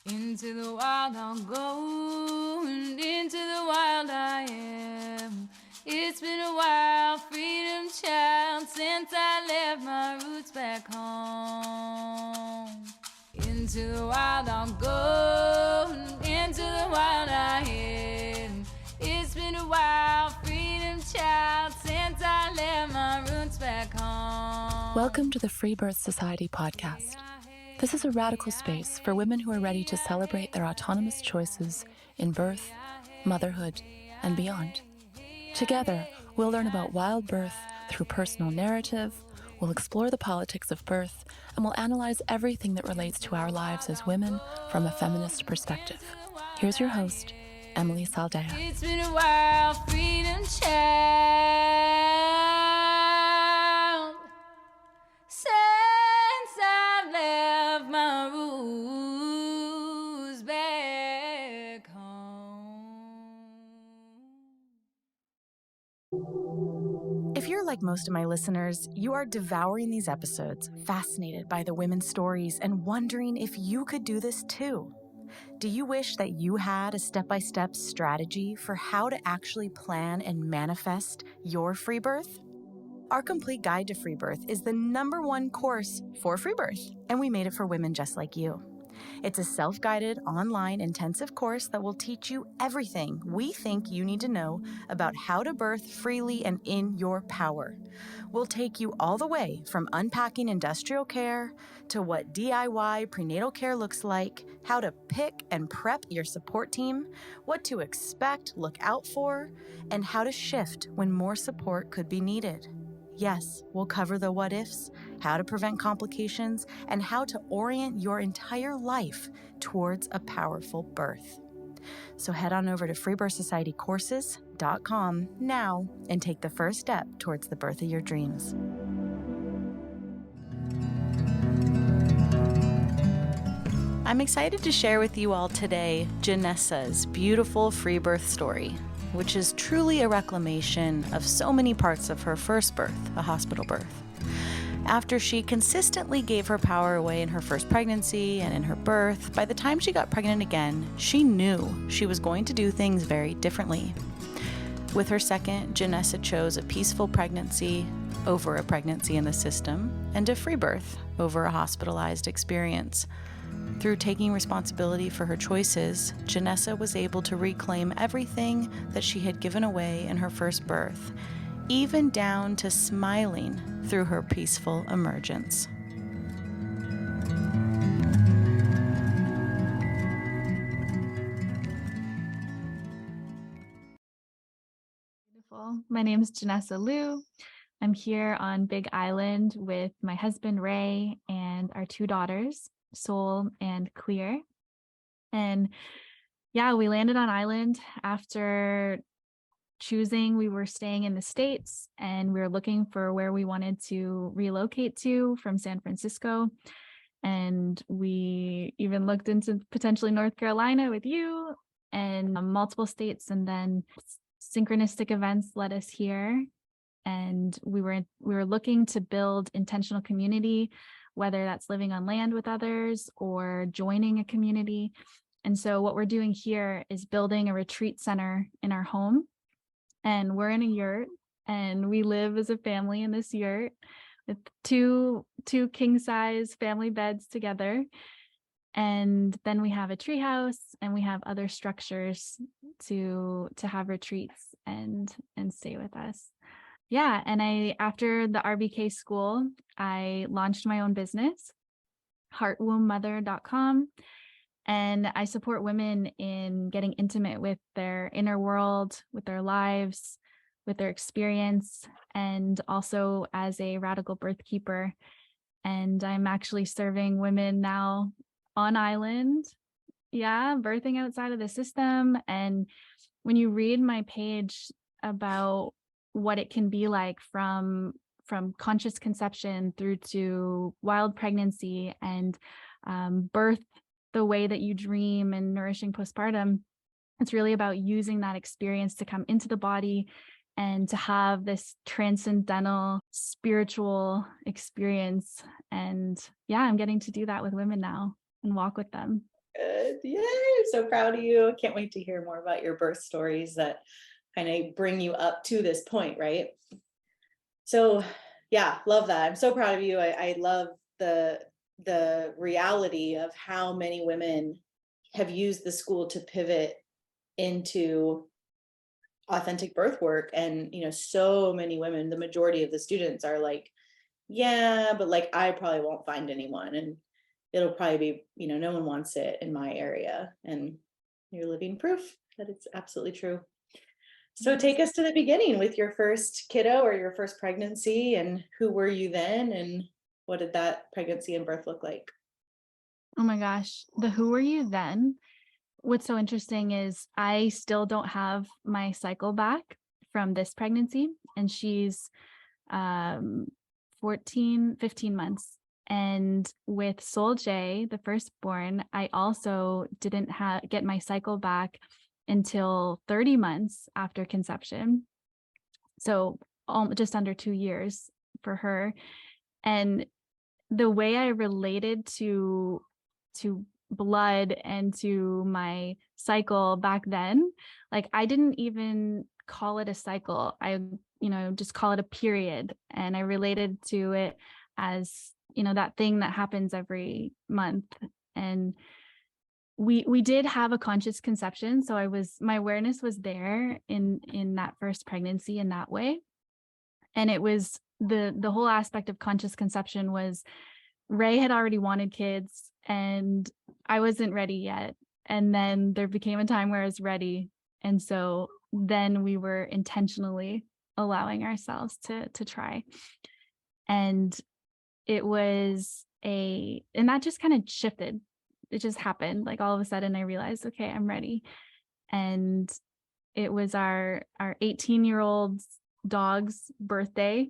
Into the wild I'll go, and into the wild I am. It's been a while, freedom child, since I left my roots back home. Into the wild I'll go, and into the wild I am. It's been a while, freedom child, since I left my roots back home. Welcome to the Freebirth Society podcast. This is a radical space for women who are ready to celebrate their autonomous choices in birth, motherhood, and beyond. Together, we'll learn about wild birth through personal narrative, we'll explore the politics of birth, and we'll analyze everything that relates to our lives as women from a feminist perspective. Here's your host, Emily Saldea. It's been a while, freedom child, since I left my roots back home. If you're like most of my listeners, you are devouring these episodes, fascinated by the women's stories, and wondering if you could do this too. Do you wish that you had a step-by-step strategy for how to actually plan and manifest your free birth? Our complete guide to free birth is the #1 course for free birth, and we made it for women just like you. It's a self-guided, online, intensive course that will teach you everything we think you need to know about how to birth freely and in your power. We'll take you all the way from unpacking industrial care to what DIY prenatal care looks like, how to pick and prep your support team, what to expect, look out for, and how to shift when more support could be needed. Yes, we'll cover the what ifs, how to prevent complications, and how to orient your entire life towards a powerful birth. So head on over to freebirthsocietycourses.com now and take the first step towards the birth of your dreams. I'm excited to share with you all today Janessa's beautiful free birth story, which is truly a reclamation of so many parts of her first birth, a hospital birth. After she consistently gave her power away in her first pregnancy and in her birth, by the time she got pregnant again, she knew she was going to do things very differently. With her second, Janessa chose a peaceful pregnancy over a pregnancy in the system and a free birth over a hospitalized experience. Through taking responsibility for her choices, Janessa was able to reclaim everything that she had given away in her first birth, even down to smiling through her peaceful emergence. Beautiful. My name is Janessa Liu. I'm here on Big Island with my husband, Ray, and our 2 daughters, Soul and Clear. And yeah, we landed on island after choosing. We were staying in the States and we were looking for where we wanted to relocate to from San Francisco. And we even looked into potentially North Carolina with you and multiple states. And then synchronistic events led us here. And we were looking to build intentional community, whether that's living on land with others or joining a community. And so what we're doing here is building a retreat center in our home. And we're in a yurt and we live as a family in this yurt with two king size family beds together. And then we have a tree house and we have other structures to have retreats and stay with us. Yeah, and after the RBK school, I launched my own business, heartwombmother.com, and I support women in getting intimate with their inner world, with their lives, with their experience, and also as a radical birth keeper. And I'm actually serving women now on island, birthing outside of the system. And when you read my page about what it can be like from conscious conception through to wild pregnancy and birth the way that you dream and nourishing postpartum, it's really about using that experience to come into the body and to have this transcendental spiritual experience. And yeah, I'm getting to do that with women now and walk with them. Good. Yay. I'm so proud of you. Can't wait to hear more about your birth stories that kind of bring you up to this point, right? So yeah, love that. I'm so proud of you. I love the reality of how many women have used the school to pivot into authentic birth work. And so many women, the majority of the students are like, yeah, but like I probably won't find anyone, and it'll probably be, no one wants it in my area. And you're living proof that it's absolutely true. So take us to the beginning with your first kiddo or your first pregnancy, and who were you then, and what did that pregnancy and birth look like? Oh my gosh, the who were you then? What's so interesting is I still don't have my cycle back from this pregnancy, and she's 15 months. And with Soul J, the firstborn, I also didn't get my cycle back until 30 months after conception. So just under 2 years for her. And the way I related to blood and to my cycle back then, like I didn't even call it a cycle. I just call it a period. And I related to it as, that thing that happens every month. And we did have a conscious conception. So my awareness was there in that first pregnancy in that way. And it was the whole aspect of conscious conception was Ray had already wanted kids and I wasn't ready yet. And then there became a time where I was ready. And so then we were intentionally allowing ourselves to try. And it was and that just kind of shifted. It just happened. Like all of a sudden I realized, okay, I'm ready. And it was our 18-year-old dog's birthday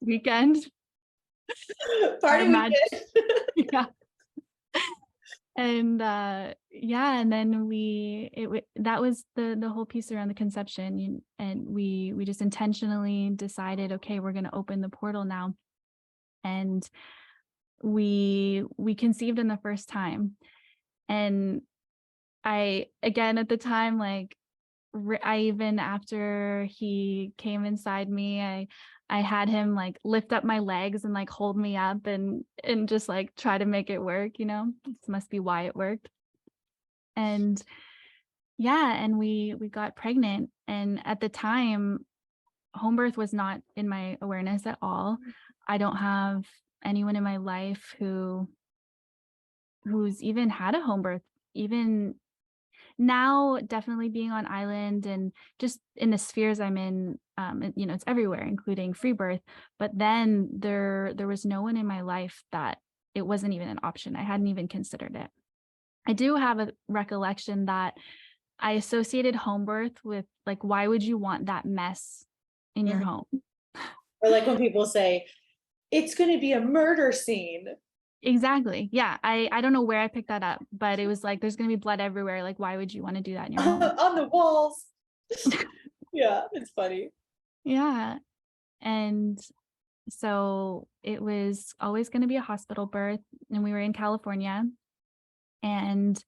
weekend. Party weekend. Yeah. And and then that was the whole piece around the conception, and we just intentionally decided, okay, we're going to open the portal now. And we conceived in the first time. And again at the time, like I even after he came inside me, I had him like lift up my legs and like hold me up and just like try to make it work, This must be why it worked. And and we got pregnant. And at the time, home birth was not in my awareness at all. I don't have anyone in my life who's even had a home birth. Even now, definitely being on island and just in the spheres I'm in, it's everywhere, including Freebirth. But then there was no one in my life that it wasn't even an option. I hadn't even considered it. I do have a recollection that I associated home birth with like, why would you want that mess in your home? Or like when people say, it's going to be a murder scene. Exactly. Yeah. I don't know where I picked that up, but it was like, there's going to be blood everywhere. Like, why would you want to do that in your home? On the walls. Yeah, it's funny. Yeah. And so it was always going to be a hospital birth, and we were in California. And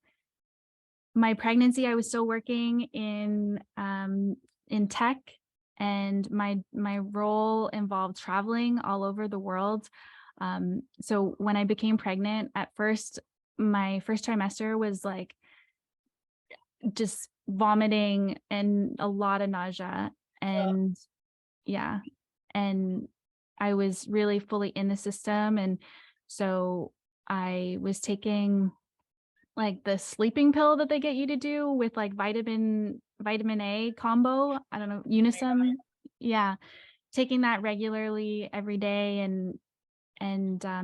my pregnancy, I was still working in tech, and my role involved traveling all over the world. So when I became pregnant, at first, my first trimester was like just vomiting and a lot of nausea. And and I was really fully in the system. And so I was taking like the sleeping pill that they get you to do with like vitamin A combo. I don't know, Unisum. Yeah. Taking that regularly every day, and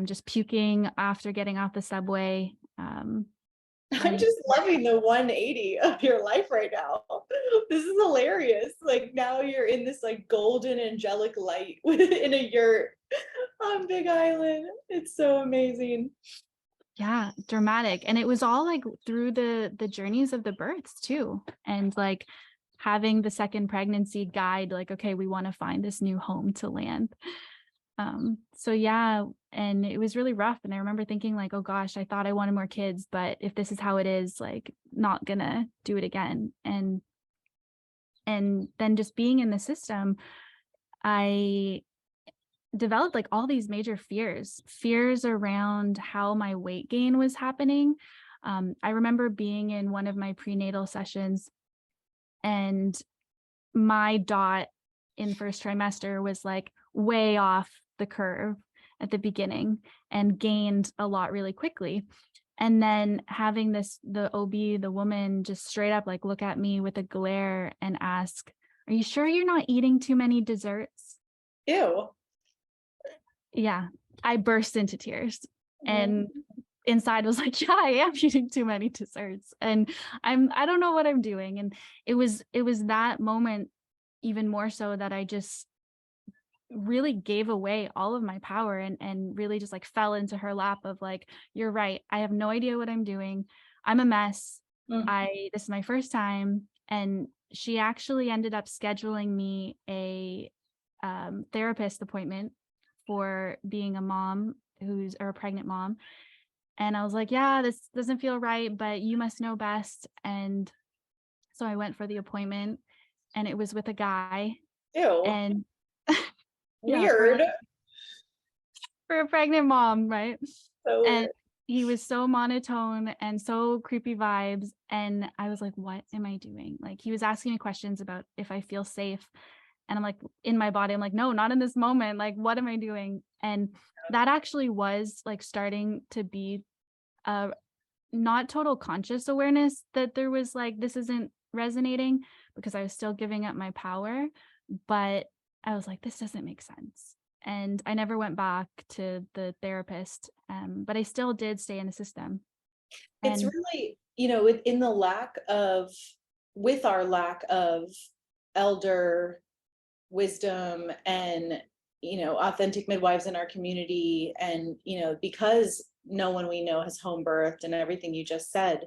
just puking after getting off the subway. I'm just loving the 180 of your life right now. This is hilarious. Like now you're in this like golden angelic light in a yurt on Big Island. It's so amazing. Yeah, dramatic. And it was all like through the journeys of the births too. And like having the second pregnancy guide, like, okay, we want to find this new home to land. So yeah, and it was really rough. And I remember thinking like, oh gosh, I thought I wanted more kids, but if this is how it is, like not gonna do it again. And then just being in the system, I developed like all these major fears around how my weight gain was happening. I remember being in one of my prenatal sessions, and my dot in first trimester was like way off the curve at the beginning and gained a lot really quickly. And then having the OB, the woman, just straight up like look at me with a glare and ask, "Are you sure you're not eating too many desserts?" Ew. Yeah, I burst into tears. Mhm. And inside was like, yeah, I am eating too many desserts. And I don't know what I'm doing. And it was that moment, even more so, that I just really gave away all of my power and really just like fell into her lap of like, you're right. I have no idea what I'm doing. I'm a mess. Mhm. This is my first time. And she actually ended up scheduling me a therapist appointment for being a mom or a pregnant mom. And I was like, yeah, this doesn't feel right, but you must know best. And so I went for the appointment, and it was with a guy. Ew. And yeah, Weird. for a pregnant mom, right? So And weird. he was so monotone and so creepy vibes. And I was like, what am I doing? Like, he was asking me questions about if I feel safe. And I'm like, in my body, I'm like, no, not in this moment. Like, what am I doing? And that actually was like starting to be a not total conscious awareness that there was like, this isn't resonating, because I was still giving up my power. But I was like, this doesn't make sense. And I never went back to the therapist, but I still did stay in the system. It's And really, in the with our lack of elder wisdom and, authentic midwives in our community. And, because no one we know has home birthed and everything you just said,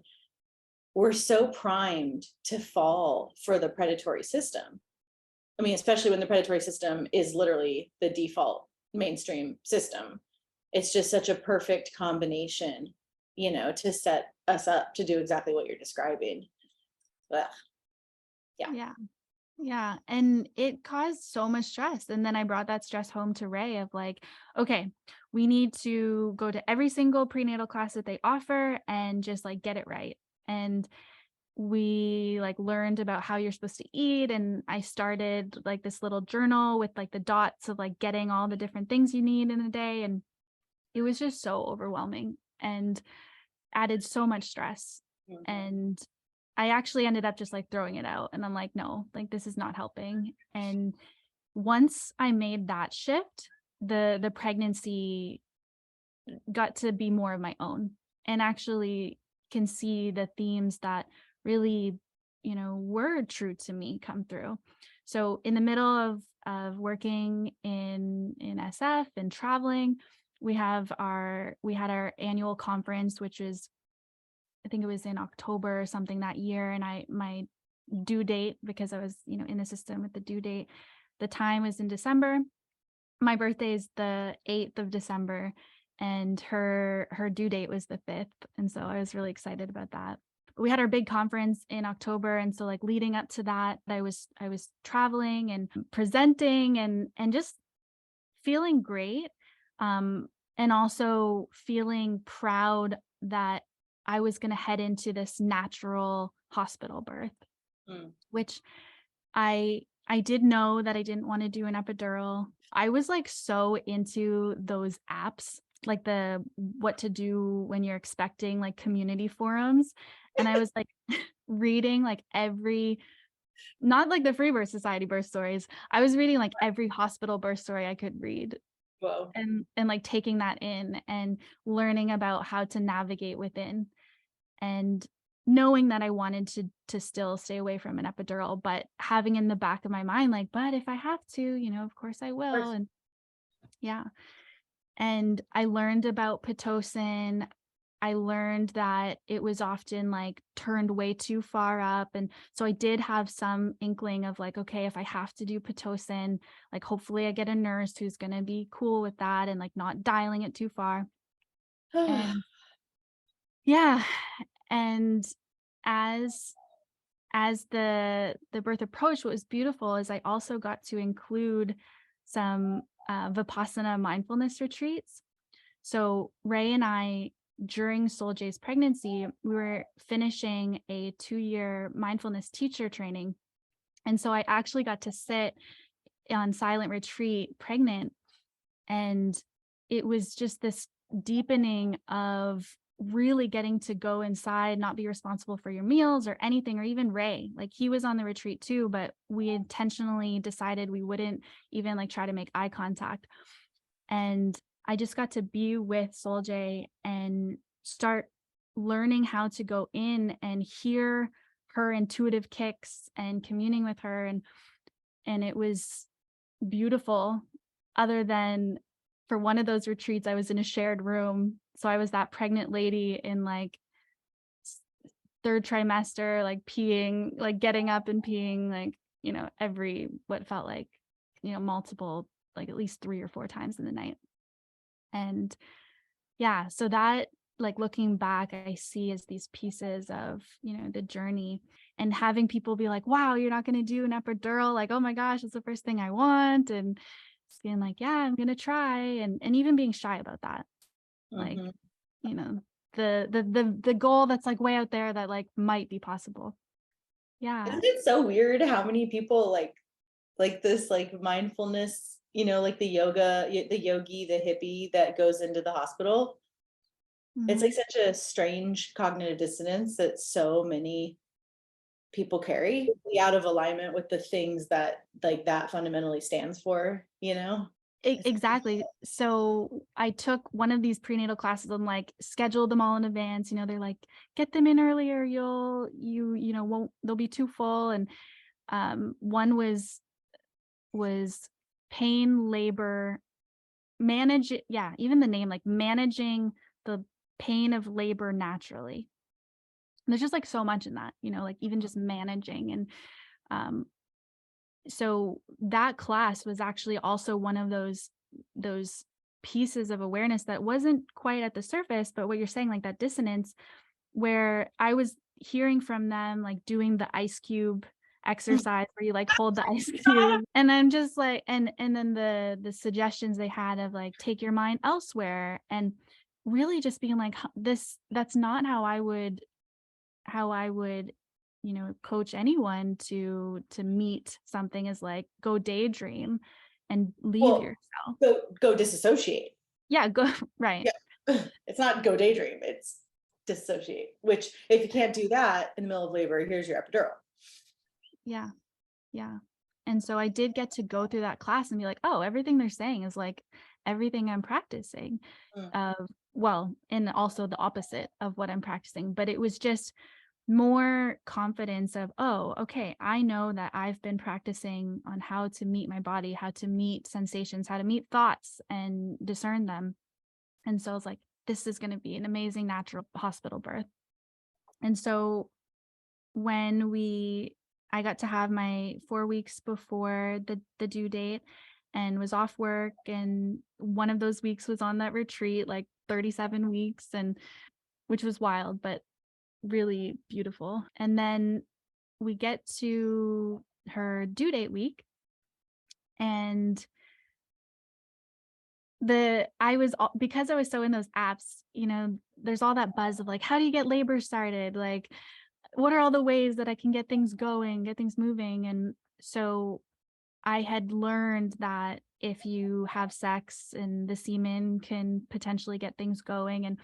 we're so primed to fall for the predatory system. I mean, especially when the predatory system is literally the default mainstream system. It's just such a perfect combination, to set us up to do exactly what you're describing. Ugh. Yeah. yeah, yeah. And it caused so much stress. And then I brought that stress home to Ray of like, okay, we need to go to every single prenatal class that they offer and just like get it right. And we like learned about how you're supposed to eat, and I started like this little journal with like the dots of like getting all the different things you need in a day. And it was just so overwhelming and added so much stress. Mhm. And I actually ended up just like throwing it out, and I'm like, no, like this is not helping. And once I made that shift, the pregnancy got to be more of my own, and actually can see the themes that really, were true to me come through. So in the middle of working in SF and traveling, we had our annual conference, which was, I think it was in October or something that year. And my due date, because I was, in the system with the due date, the time was in December. My birthday is the 8th of December, and her due date was the 5th. And so I was really excited about that. We had our big conference in October. And so like leading up to that, I was traveling and presenting and just feeling great. And also feeling proud that I was going to head into this natural hospital birth, Mm. which I did know that I didn't want to do an epidural. I was like so into those apps, like the what to do when you're expecting, like community forums. And I was like reading like not like the Freebirth Society birth stories. I was reading like every hospital birth story I could read, Whoa. and like taking that in and learning about how to navigate within, and knowing that I wanted to still stay away from an epidural, but having in the back of my mind, like, but if I have to, of course I will. And yeah. And I learned about Pitocin. I learned that it was often like turned way too far up. And so I did have some inkling of like, okay, if I have to do Pitocin, like hopefully I get a nurse who's going to be cool with that and like not dialing it too far. And yeah, and as the birth approached, what was beautiful is I also got to include some Vipassana mindfulness retreats. So Ray and I, during Soljay's pregnancy, we were finishing a 2-year mindfulness teacher training. And so I actually got to sit on silent retreat pregnant. And it was just this deepening of really getting to go inside, not be responsible for your meals or anything, or even Ray, like he was on the retreat too, but we intentionally decided we wouldn't even like try to make eye contact. And I just got to be with Soljay and start learning how to go in and hear her intuitive kicks and communing with her. And it was beautiful. Other than for one of those retreats, I was in a shared room. So I was that pregnant lady in like third trimester, like peeing, like getting up and peeing, like, every, what felt like, multiple, like at least 3 or 4 times in the night. And yeah, so that, like looking back, I see as these pieces of, the journey, and having people be like, wow, you're not going to do an epidural. Like, oh my gosh, it's the first thing I want. And just being like, yeah, I'm going to try. And even being shy about that. Like, the goal that's like way out there that like might be possible. Yeah. Isn't it so weird how many people like this, like mindfulness, like the yoga, the yogi, the hippie that goes into the hospital? It's like such a strange cognitive dissonance that so many people carry, out of alignment with the things that like that fundamentally stands for, Exactly. So I took one of these prenatal classes and like scheduled them all in advance. They're like, get them in earlier. Won't, they'll be too full. And one was pain, labor, manage it. Yeah. Even the name, like managing the pain of labor naturally. And there's just like so much in that, like even just managing. And so that class was actually also one of those pieces of awareness that wasn't quite at the surface, but what you're saying, like that dissonance, where I was hearing from them, like doing the ice cube exercise where you like hold the ice cube, and I'm just like, and then the suggestions they had of like take your mind elsewhere, and really just being like, that's not how I would coach anyone to meet something, is like go daydream and leave well, yourself. go disassociate. Yeah, go right. Yeah. It's not go daydream, it's disassociate, which if you can't do that in the middle of labor, here's your epidural. Yeah. And so I did get to go through that class and be like, oh, everything they're saying is like everything I'm practicing. Well, and also the opposite of what I'm practicing, but it was just more confidence of, oh, okay, I know that I've been practicing on how to meet my body, how to meet sensations, how to meet thoughts and discern them. And so I was like, this is going to be an amazing natural hospital birth. And so when I got to have my 4 weeks before the due date and was off work, and one of those weeks was on that retreat, like 37 weeks, and which was wild, but really beautiful. And then we get to her due date week, and because I was so in those apps, there's all that buzz of like, how do you get labor started? Like, what are all the ways that I can get things going, get things moving? And so I had learned that if you have sex and the semen can potentially get things going. And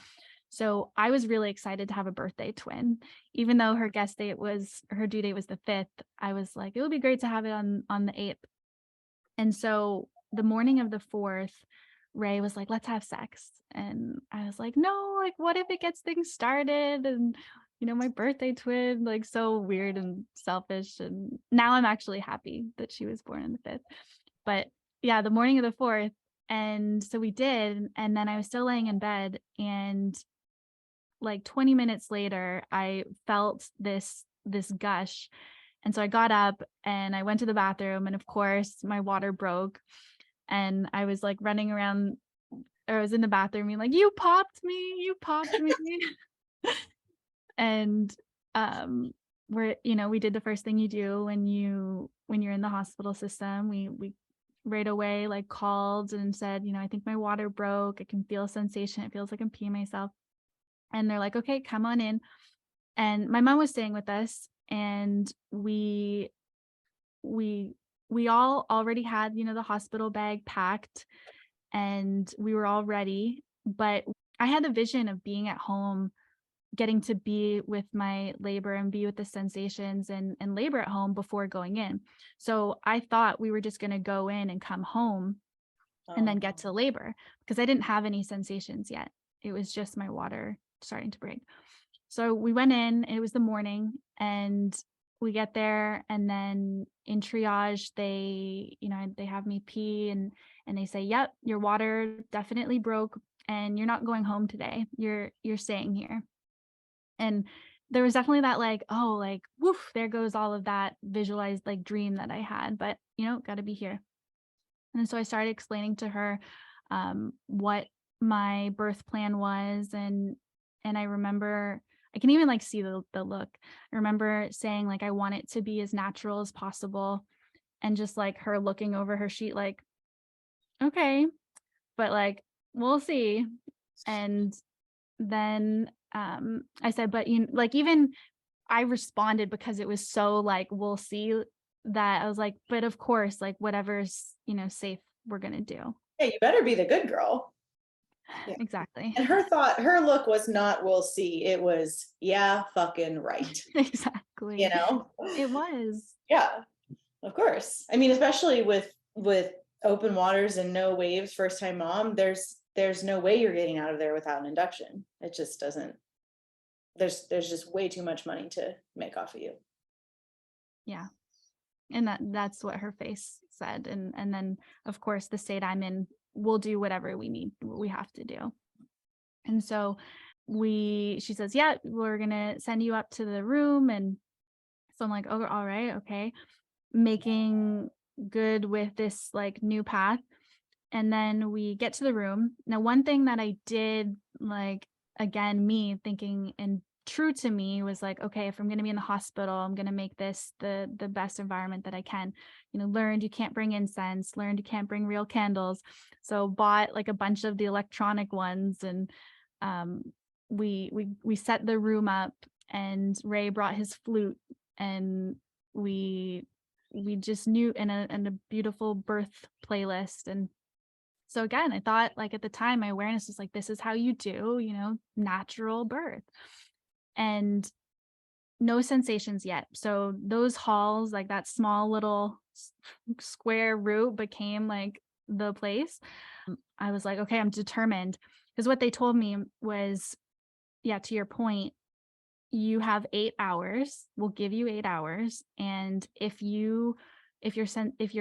so I was really excited to have a birthday twin, even though her due date was the 5th. I was like, it would be great to have it on the 8th. And so the morning of the 4th, Ray was like, let's have sex. And I was like, no, like, what if it gets things started? And, my birthday twin, like so weird and selfish. And now I'm actually happy that she was born on the 5th. But yeah, the morning of the 4th. And so we did. And then I was still laying in bed, and like 20 minutes later, I felt this gush. And so I got up and I went to the bathroom, and of course my water broke, and I was like running around, or I was in the bathroom being like, you popped me. And we did the first thing you do when you're in the hospital system. We right away like called and said, I think my water broke. I can feel a sensation. It feels like I'm peeing myself. And they're like, okay, come on in. And my mom was staying with us, and we all already had, the hospital bag packed, and we were all ready. But I had the vision of being at home, getting to be with my labor and be with the sensations and labor at home before going in. So I thought we were just going to go in and come home and then get to labor, because I didn't have any sensations yet. It was just my water starting to break. So we went in, it was the morning, and we get there, and then in triage, they have me pee, and they say, yep, your water definitely broke and you're not going home today. You're staying here. And there was definitely that like, oh, like, woof, there goes all of that visualized like dream that I had, but got to be here. And so I started explaining to her what my birth plan was. And I remember, I can even like see the look. I remember saying like, I want it to be as natural as possible. And just like her looking over her sheet, like, okay, but like, we'll see. And then I said, but even I responded, because it was so like, we'll see, that I was like, but of course, like whatever's, safe, we're going to do. Yeah, you better be the good girl. Yeah. Exactly. And her look was not, we'll see. It was, yeah, fucking right. Exactly. It was. Yeah, of course. I mean, especially with open waters and no waves, first time mom, there's no way you're getting out of there without an induction. It just doesn't, there's just way too much money to make off of you. Yeah. And that's what her face said. And then of course the state I'm in, we'll do whatever we have to do. And so she says, yeah, we're going to send you up to the room. And so I'm like, oh, all right. Okay. Making good with this like new path. And then we get to the room. Now, one thing that I did, like, again, me thinking and true to me, was like, okay, if I'm going to be in the hospital, I'm going to make this the best environment that I can. Learned you can't bring incense, learned you can't bring real candles. So bought like a bunch of the electronic ones, and we set the room up, and Ray brought his flute, and we just knew in a beautiful birth playlist. And so again, I thought, like, at the time, my awareness was like, this is how you do, natural birth, and no sensations yet. So those halls, like that small little square root, became like the place. I was like, okay, I'm determined, because what they told me was, yeah, to your point, you have 8 hours. We'll give you 8 hours. And if your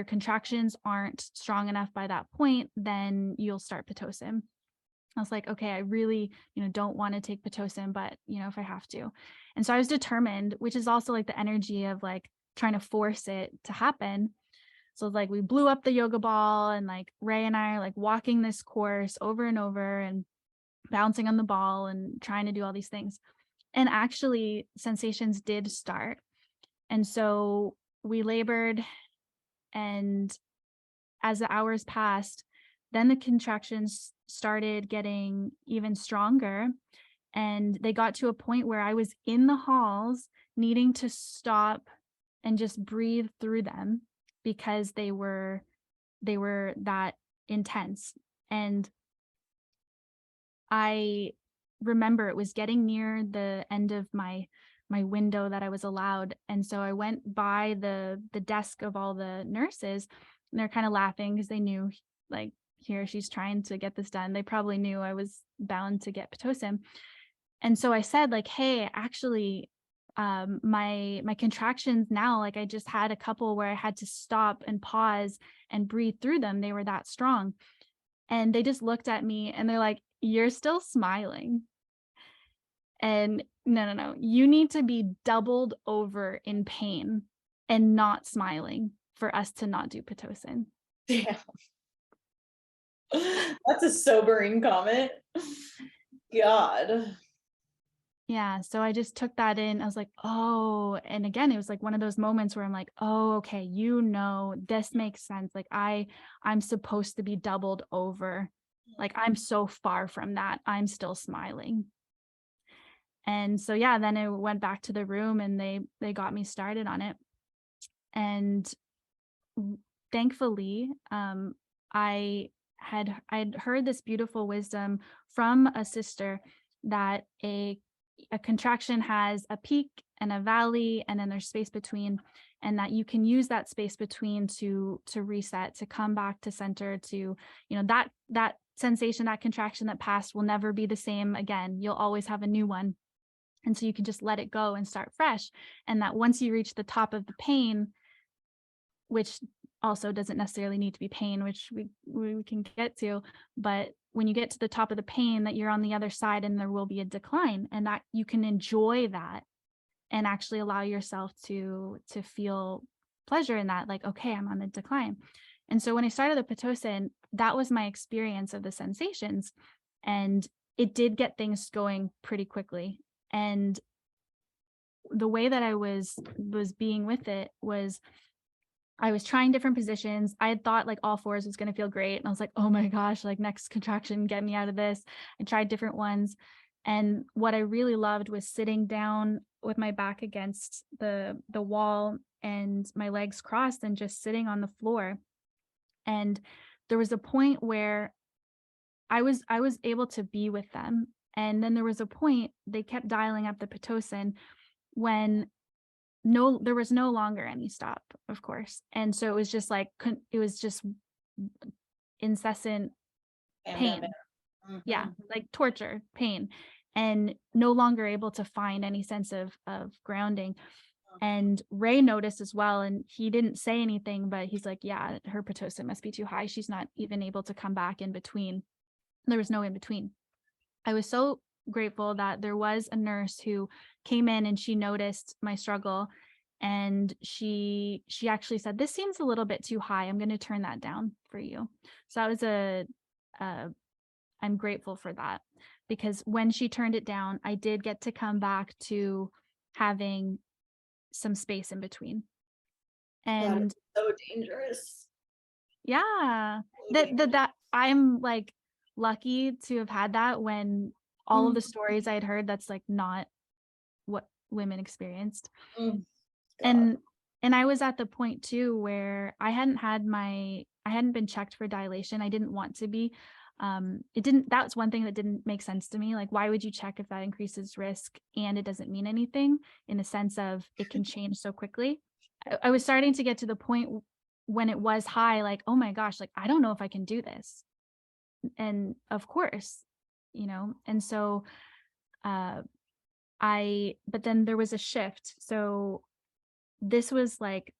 contractions aren't strong enough by that point, then you'll start Pitocin. I was like, okay, I really, don't want to take Pitocin, but if I have to. And so I was determined, which is also like the energy of like trying to force it to happen. So like we blew up the yoga ball, and like Ray and I are like walking this course over and over and bouncing on the ball and trying to do all these things. And actually sensations did start. And so we labored, and as the hours passed, then the contractions started getting even stronger. And they got to a point where I was in the halls needing to stop and just breathe through them, because they were that intense. And I remember it was getting near the end of my window that I was allowed. And so I went by the desk of all the nurses, and they're kind of laughing, because they knew, like, here, she's trying to get this done. They probably knew I was bound to get Pitocin. And so I said, like, hey, actually, my contractions now, like, I just had a couple where I had to stop and pause and breathe through them. They were that strong. And they just looked at me, and they're like, you're still smiling. And no, you need to be doubled over in pain and not smiling for us to not do Pitocin. Yeah. That's a sobering comment. God. Yeah, so I just took that in. I was like, oh, and again, it was like one of those moments where I'm like, oh, okay, this makes sense. Like I'm supposed to be doubled over. Like I'm so far from that. I'm still smiling. And so yeah, then I went back to the room and they got me started on it. And thankfully, I'd heard this beautiful wisdom from a sister that a contraction has a peak and a valley, and then there's space between, and that you can use that space between to reset, to come back to center, to, that sensation, that contraction that passed will never be the same again. You'll always have a new one. And so you can just let it go and start fresh. And that once you reach the top of the pain, which also doesn't necessarily need to be pain, which we can get to, but when you get to the top of the pain, that you're on the other side and there will be a decline, and that you can enjoy that and actually allow yourself to feel pleasure in that, like, okay, I'm on the decline. And so when I started the Pitocin, that was my experience of the sensations, and it did get things going pretty quickly. And the way that I was being with it was, I was trying different positions. I had thought like all fours was going to feel great. And I was like, oh my gosh, like next contraction, get me out of this. I tried different ones. And what I really loved was sitting down with my back against the wall and my legs crossed and just sitting on the floor. And there was a point where I was able to be with them. And then there was a point, they kept dialing up the Pitocin when there was no longer any stop, of course. And so it was just like, it was just incessant pain. Mm-hmm. Yeah, like torture, pain, and no longer able to find any sense of grounding. And Ray noticed as well, and he didn't say anything, but he's like, yeah, her Pitocin must be too high. She's not even able to come back in between. There was no in between. I was so grateful that there was a nurse who came in and she noticed my struggle, and she actually said, this seems a little bit too high. I'm going to turn that down for you. So that was I'm grateful for that, because when she turned it down, I did get to come back to having some space in between. And so dangerous. Yeah, that I'm like lucky to have had that, when all of the stories I had heard, that's like not what women experienced. And I was at the point too where I hadn't been checked for dilation. I didn't want to be. That's one thing that didn't make sense to me. Like, why would you check if that increases risk and it doesn't mean anything, in the sense of it can change so quickly? I was starting to get to the point when it was high, like, oh my gosh, like, I don't know if I can do this. And of course, and so, but then there was a shift. So this was like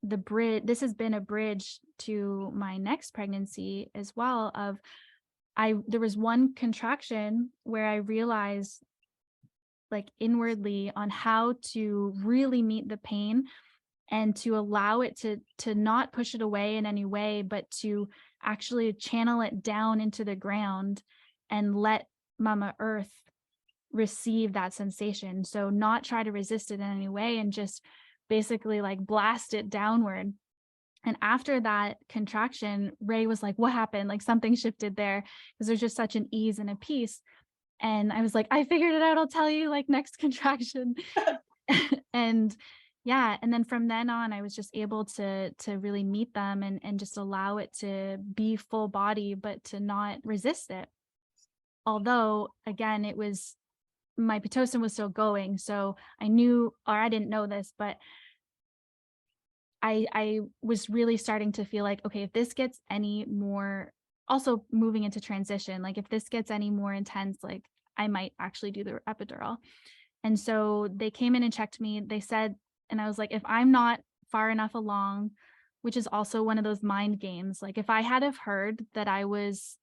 the bridge. This has been a bridge to my next pregnancy as well. There was one contraction where I realized, like, inwardly on how to really meet the pain and to allow it to not push it away in any way, but to actually channel it down into the ground and let Mama Earth receive that sensation. So not try to resist it in any way, and just basically like blast it downward. And after that contraction, Ray was like, what happened? Like, something shifted there, because there's just such an ease and a peace. And I was like, I figured it out. I'll tell you, like, next contraction. And yeah, and then from then on, I was just able to really meet them and just allow it to be full body, but to not resist it. Although, again, my Pitocin was still going. So I knew, or I didn't know this, but I was really starting to feel like, okay, if this gets any more, also moving into transition, like if this gets any more intense, like I might actually do the epidural. And so they came in and checked me. They said, and I was like, if I'm not far enough along, which is also one of those mind games, like if I had have heard that I was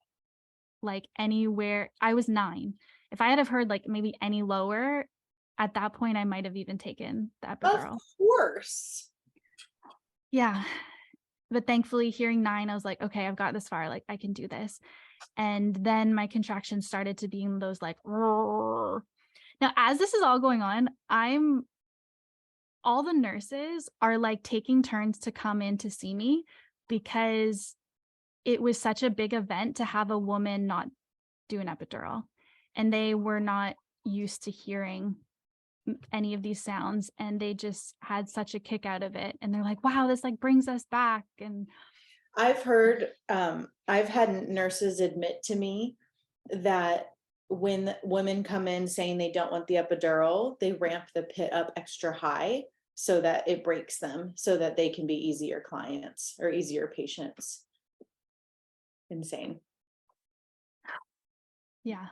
like anywhere, I was 9. if I had have heard like maybe any lower, at that point, I might have even taken the epidural. Of course. Yeah. But thankfully hearing 9, I was like, okay, I've got this far. Like I can do this. And then my contractions started to being those like, roar. Now, as this is all going on, all the nurses are like taking turns to come in to see me because it was such a big event to have a woman not do an epidural. And they were not used to hearing any of these sounds, and they just had such a kick out of it. And they're like, wow, this like brings us back. And I've heard, I've had nurses admit to me that when women come in saying they don't want the epidural, they ramp the pit up extra high so that it breaks them, so that they can be easier clients or easier patients. Insane. yeah,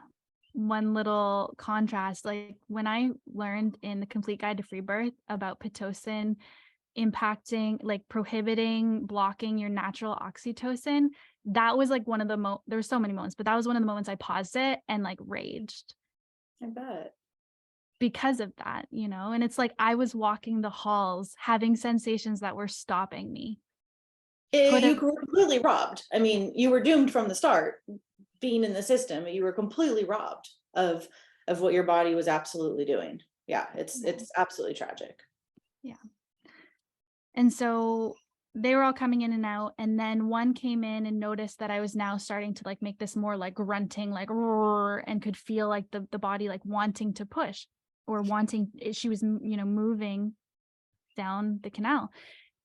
one little contrast, like when I learned in the Complete Guide to Freebirth about Pitocin impacting, like prohibiting, blocking your natural oxytocin, that was like one of the there were so many moments, but that was one of the moments I paused it and like raged. I bet. Because of that, you know. And it's like I was walking the halls having sensations that were stopping me. You were completely robbed. I mean, you were doomed from the start, being in the system. You were completely robbed of what your body was absolutely doing. Yeah, it's absolutely tragic. Yeah. And so they were all coming in and out, and then one came in and noticed that I was now starting to like make this more like grunting, like roar, and could feel like the body like wanting to push or wanting, she was, you know, moving down the canal.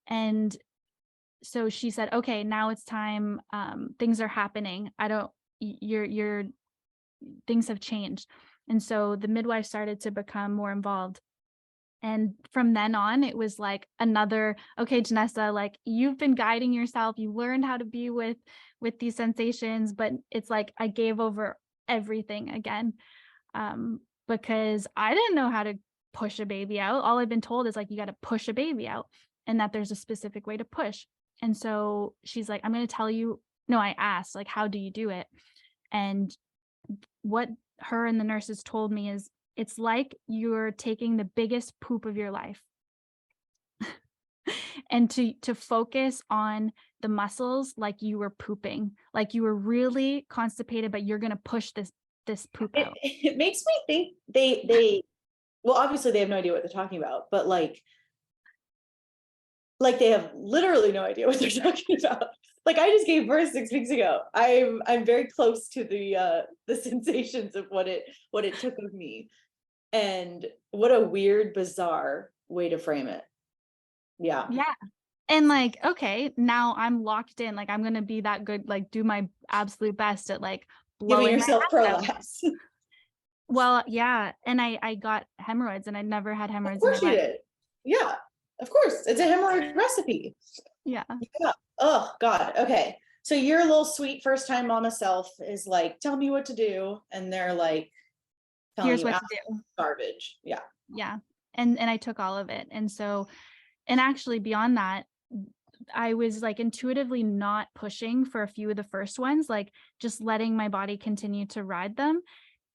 And so she said, okay, now it's time. Things are happening. Your things have changed. And so the midwife started to become more involved. And from then on, it was like another, okay, Janessa, like you've been guiding yourself. You learned how to be with these sensations, but it's like I gave over everything again, because I didn't know how to push a baby out. All I've been told is like, you got to push a baby out and that there's a specific way to push. And so she's like, I'm going to tell you, no, I asked, like, how do you do it? And what her and the nurses told me is, it's like you're taking the biggest poop of your life and to focus on the muscles like you were pooping, like you were really constipated, but you're going to push this poop out. It makes me think they well, obviously they have no idea what they're talking about, but like they have literally no idea what they're talking about. Like I just gave birth 6 weeks ago. I'm very close to the sensations of what it took of me. And what a weird, bizarre way to frame it. Yeah. Yeah. And like, okay, now I'm locked in, like I'm going to be that good, like do my absolute best at like blowing Giving yourself prolapse. Well, yeah. And I got hemorrhoids, and I never had hemorrhoids. Of course you did. Yeah, of course. It's a hemorrhoid recipe. Yeah. Oh God. Okay. So your little sweet first time mama self is like, tell me what to do. And they're like, here's what to do. Garbage. Yeah. Yeah. And I took all of it. And so, and actually beyond that, I was like intuitively not pushing for a few of the first ones, like just letting my body continue to ride them.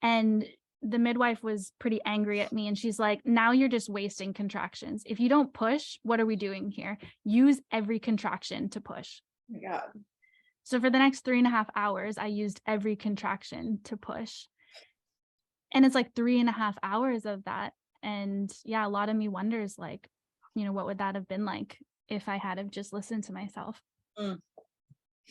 And the midwife was pretty angry at me, and she's like, now you're just wasting contractions. If you don't push, what are we doing here? Use every contraction to push. Oh my God. So for the next 3.5 hours, I used every contraction to push. And it's like 3.5 hours of that. And yeah, a lot of me wonders, like, you know, what would that have been like if I had have just listened to myself?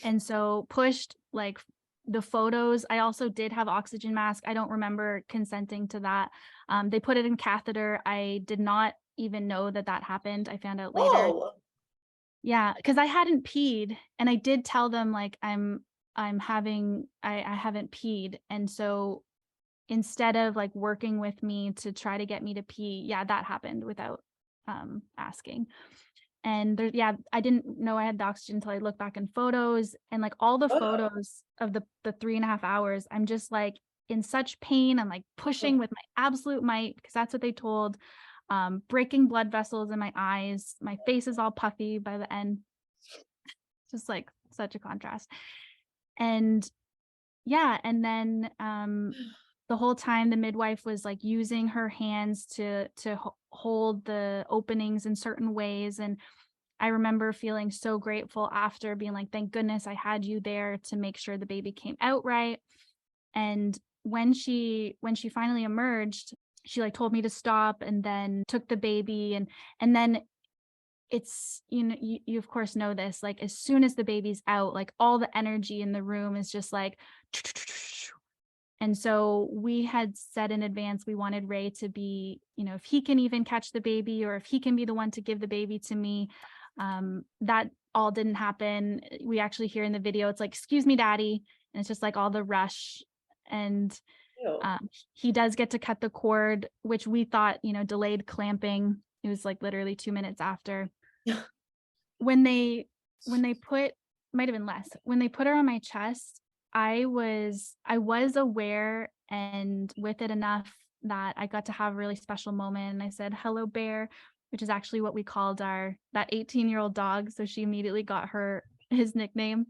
And so pushed, like the photos. I also did have oxygen mask. I don't remember consenting to that. They put it in catheter. I did not even know that happened. I found out later. Oh. Yeah, because I hadn't peed, and I did tell them like I haven't peed. And so instead of like working with me to try to get me to pee, yeah, that happened without asking. And there, yeah, I didn't know I had the oxygen until I looked back in photos, and like all the photos of the 3.5 hours, I'm just like in such pain. I'm like pushing with my absolute might, because that's what they told, breaking blood vessels in my eyes. My face is all puffy by the end. Just like such a contrast. And yeah, and then the whole time the midwife was like using her hands to hold the openings in certain ways. And I remember feeling so grateful after, being like, thank goodness I had you there to make sure the baby came out right. And when she finally emerged, she like told me to stop and then took the baby. And then it's, you know, you of course know this, like as soon as the baby's out, like all the energy in the room is just like, and so we had said in advance we wanted Ray to be, you know, if he can even catch the baby or if he can be the one to give the baby to me. That all didn't happen. We actually hear in the video, it's like, excuse me, daddy. And it's just like all the rush. And he does get to cut the cord, which we thought, you know, delayed clamping. It was like literally 2 minutes after. When they put, might have been less, when they put her on my chest, I was aware and with it enough that I got to have a really special moment. And I said, hello, bear, which is actually what we called that 18-year-old dog. So she immediately got his nickname.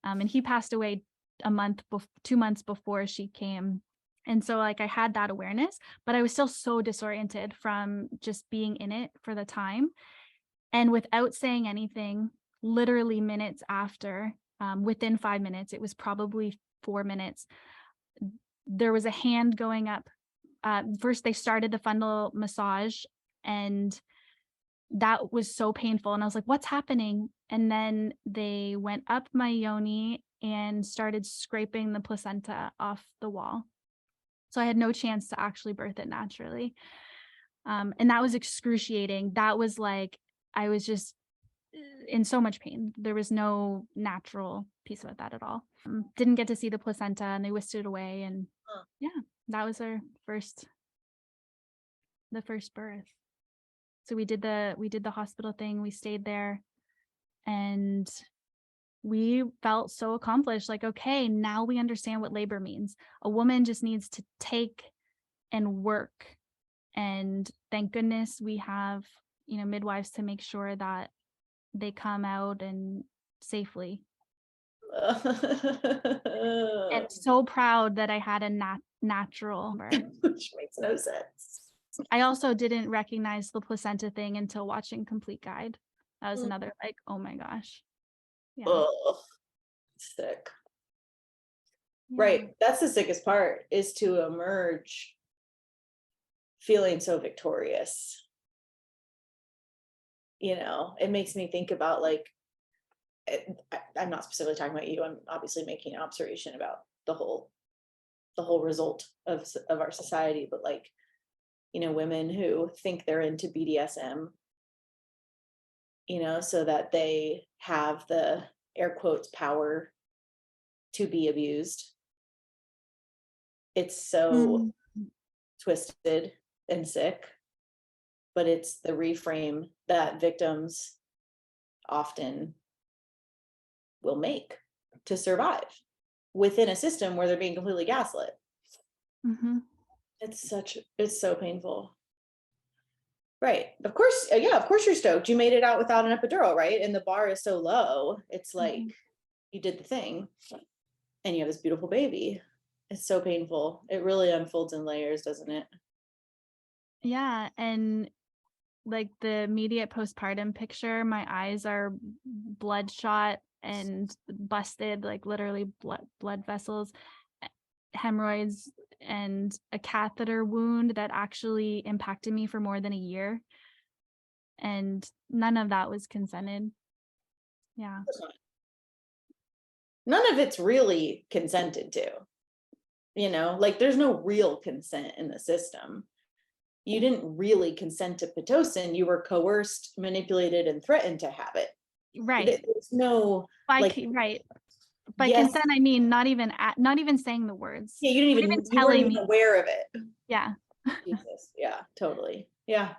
And he passed away 2 months before she came. And so like I had that awareness, but I was still so disoriented from just being in it for the time. And without saying anything, literally minutes after, within 5 minutes, it was probably 4 minutes, there was a hand going up. First, they started the fundal massage, and that was so painful. And I was like, what's happening? And then they went up my yoni and started scraping the placenta off the wall. So I had no chance to actually birth it naturally. And that was excruciating. That was like, I was just in so much pain. There was no natural piece of that at all. Didn't get to see the placenta, and they whisked it away. And yeah, that was the first birth. So we did the hospital thing. We stayed there, and we felt so accomplished. Like, okay, now we understand what labor means. A woman just needs to take and work. And thank goodness we have, you know, midwives to make sure that they come out and safely. And so proud that I had a natural birth. Which makes no sense. I also didn't recognize the placenta thing until watching Complete Guide. That was another like, oh my gosh. Yeah. Oh, sick. Yeah. Right. That's the sickest part, is to emerge feeling so victorious. You know, it makes me think about like, I'm not specifically talking about you. I'm obviously making an observation about the whole result of our society, but like, you know, women who think they're into BDSM, you know, so that they have the air quotes power to be abused. It's so twisted and sick, but it's the reframe that victims often will make to survive within a system where they're being completely gaslit. Mm-hmm. It's so painful. Right. Of course. Yeah, of course you're stoked. You made it out without an epidural, right? And the bar is so low. It's like you did the thing and you have this beautiful baby. It's so painful. It really unfolds in layers, doesn't it? Yeah. And like the immediate postpartum picture, my eyes are bloodshot and busted, like literally blood vessels, hemorrhoids, and a catheter wound that actually impacted me for more than a year. And none of that was consented. Yeah. None of it's really consented to, you know, like there's no real consent in the system. You didn't really consent to Pitocin. You were coerced, manipulated, and threatened to have it. Right. There's no right. By yes. Consent, I mean not even saying the words. Yeah, you weren't even aware of it. Yeah. Jesus. Yeah, totally. Yeah.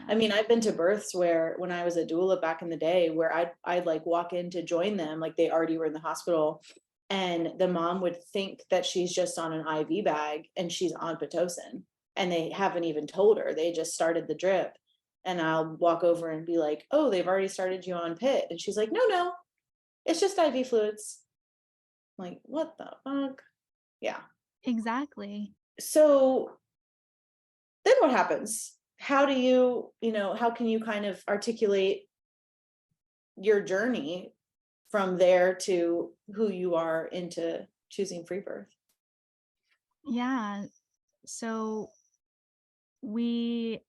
I mean, I've been to births where when I was a doula back in the day, where I'd like walk in to join them, like they already were in the hospital, and the mom would think that she's just on an IV bag and she's on Pitocin, and they haven't even told her. They just started the drip, and I'll walk over and be like, "Oh, they've already started you on Pit," and she's like, "No, it's just IV fluids." I'm like, what the fuck? Yeah. Exactly. So then what happens? How do you, how can you kind of articulate your journey from there to who you are into choosing free birth? Yeah. So we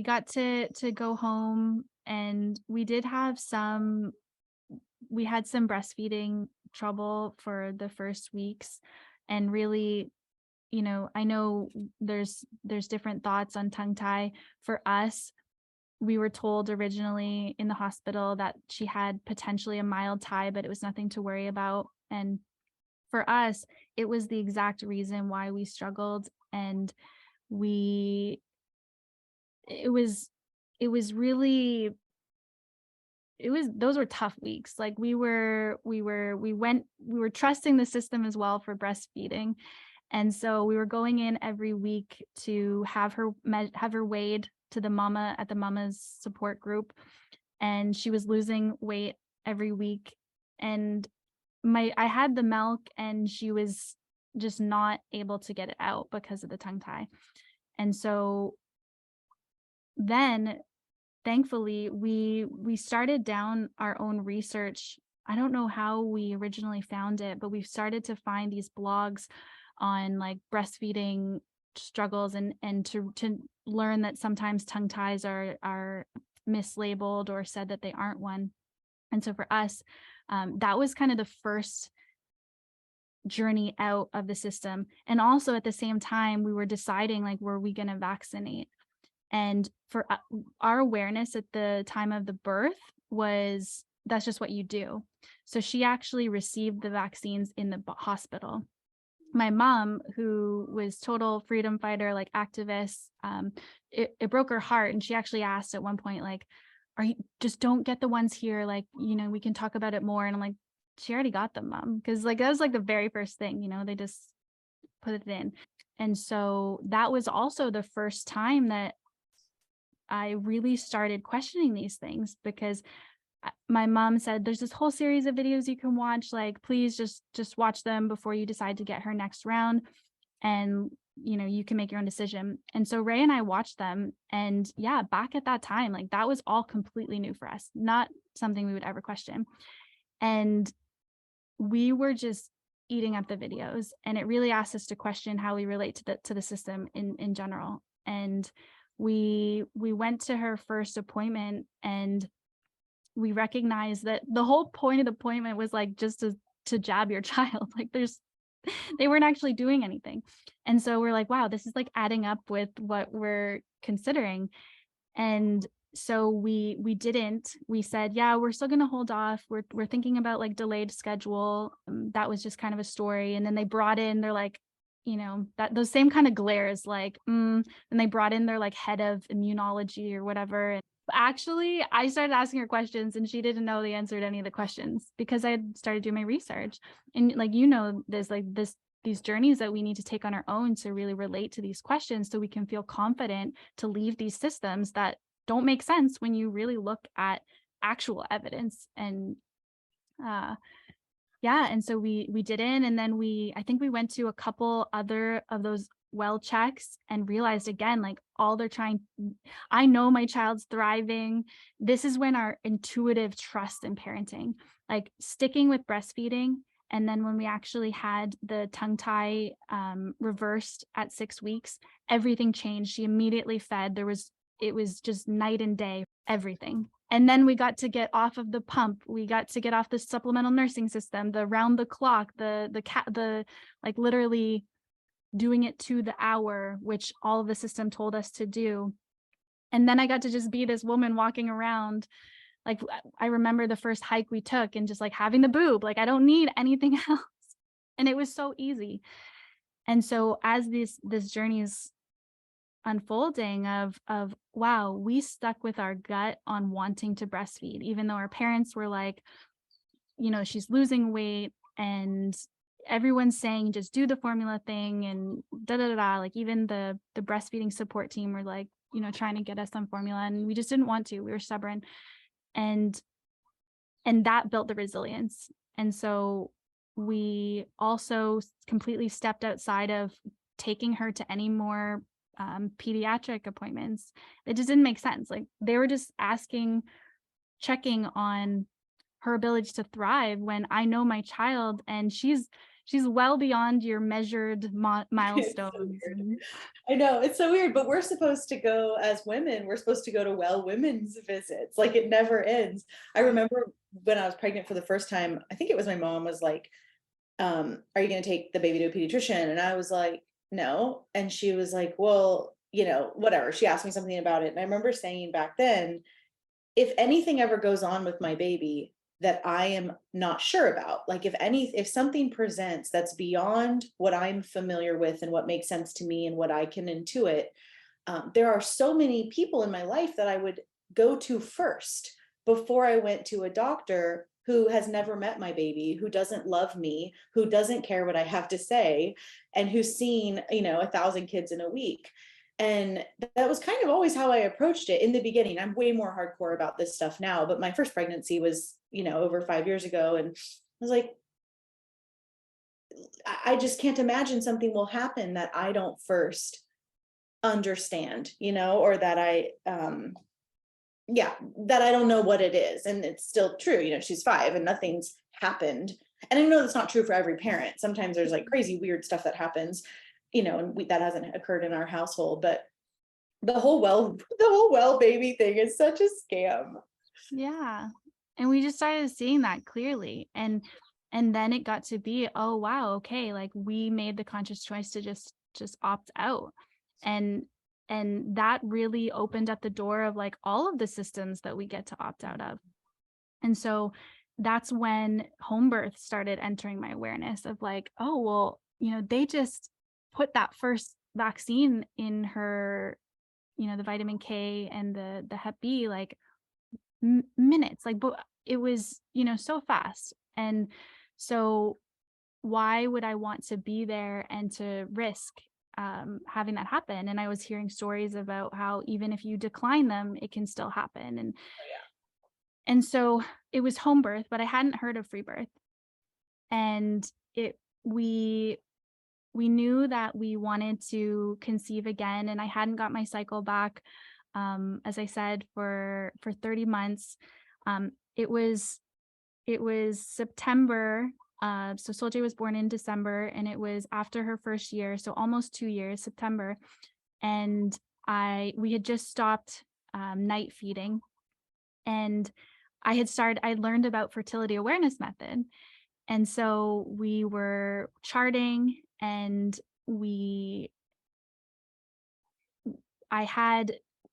got to go home, and we had some breastfeeding trouble for the first weeks. And really, I know there's different thoughts on tongue tie. For us, we were told originally in the hospital that she had potentially a mild tie, but it was nothing to worry about. And for us, it was the exact reason why we struggled. And we it was really, those were tough weeks. Like we were trusting the system as well for breastfeeding. And so we were going in every week to have her weighed to the mama's support group. And she was losing weight every week. And I had the milk, and she was just not able to get it out because of the tongue tie. And so then thankfully we started down our own research. I don't know how we originally found it, but we started to find these blogs on like breastfeeding struggles, and to learn that sometimes tongue ties are mislabeled or said that they aren't one. And so for us, that was kind of the first journey out of the system. And also at the same time, we were deciding, like, were we going to vaccinate? And for our awareness at the time of the birth was that's just what you do. So she actually received the vaccines in the hospital. My mom, who was total freedom fighter, like activist, it broke her heart. And she actually asked at one point, like, just don't get the ones here. Like, we can talk about it more. And I'm like, she already got them, Mom. Cause like, that was like the very first thing, they just put it in. And so that was also the first time that I really started questioning these things, because my mom said, there's this whole series of videos you can watch, like, please just watch them before you decide to get her next round. And, you can make your own decision. And so Ray and I watched them. And yeah, back at that time, like that was all completely new for us, not something we would ever question. And we were just eating up the videos, and it really asked us to question how we relate to the system in general. And we went to her first appointment, and we recognized that the whole point of the appointment was like just to jab your child. Like they weren't actually doing anything. And so we're like, wow, this is like adding up with what we're considering. And so we said, yeah, we're still going to hold off. We're thinking about like delayed schedule. That was just kind of a story. And then they brought in, they're like, that those same kind of glares, like, and they brought in their like head of immunology or whatever. And actually, I started asking her questions, and she didn't know the answer to any of the questions because I had started doing my research. And like, there's like these journeys that we need to take on our own to really relate to these questions, so we can feel confident to leave these systems that don't make sense when you really look at actual evidence. And yeah, and so we did in, and then I think we went to a couple other of those well checks and realized again, like I know my child's thriving. This is when our intuitive trust in parenting, like sticking with breastfeeding. And then when we actually had the tongue tie reversed at 6 weeks, everything changed. She immediately fed. It was just night and day, everything. And then we got to get off of the pump. We got to get off the supplemental nursing system, the round the clock, the like literally doing it to the hour, which all of the system told us to do. And then I got to just be this woman walking around. Like, I remember the first hike we took and just like having the boob, like I don't need anything else. And it was so easy. And so as this journey is unfolding of wow, we stuck with our gut on wanting to breastfeed, even though our parents were like, she's losing weight, and everyone's saying just do the formula thing, and da da da. Like even the breastfeeding support team were like, trying to get us on formula, and we just didn't want to. We were stubborn, and that built the resilience. And so we also completely stepped outside of taking her to any more pediatric appointments. It just didn't make sense. Like they were just checking on her ability to thrive when I know my child and she's well beyond your measured milestones. I know, it's so weird, but we're supposed to go as women, we're supposed to go to well women's visits. Like it never ends. I remember when I was pregnant for the first time, I think it was my mom was like, are you going to take the baby to a pediatrician? And I was like, no. And she was like, well, whatever. She asked me something about it. And I remember saying back then, if anything ever goes on with my baby that I am not sure about, like if something presents that's beyond what I'm familiar with and what makes sense to me and what I can intuit, there are so many people in my life that I would go to first before I went to a doctor who has never met my baby, who doesn't love me, who doesn't care what I have to say, and who's seen, 1,000 kids in a week. And that was kind of always how I approached it in the beginning. I'm way more hardcore about this stuff now, but my first pregnancy was, over 5 years ago. And I was like, I just can't imagine something will happen that I don't first understand, or that that I don't know what it is. And it's still true, she's 5 and nothing's happened. And I know that's not true for every parent. Sometimes there's like crazy weird stuff that happens, and that hasn't occurred in our household, but the whole well baby thing is such a scam. Yeah. And we just started seeing that clearly. And then it got to be, oh wow, okay, like we made the conscious choice to just opt out. And that really opened up the door of like all of the systems that we get to opt out of. And so that's when home birth started entering my awareness of like, oh, well, they just put that first vaccine in her, the vitamin K and the Hep B, like minutes, like, but it was, so fast. And so why would I want to be there and to risk having that happen? And I was hearing stories about how even if you decline them, it can still happen. And so it was home birth, but I hadn't heard of Freebirth. And we knew that we wanted to conceive again, and I hadn't got my cycle back, as I said, for 30 months. It was September. So Soljay was born in December, and it was after her first year, so almost 2 years, September. And we had just stopped night feeding, and I learned about fertility awareness method. And so we were charting, and I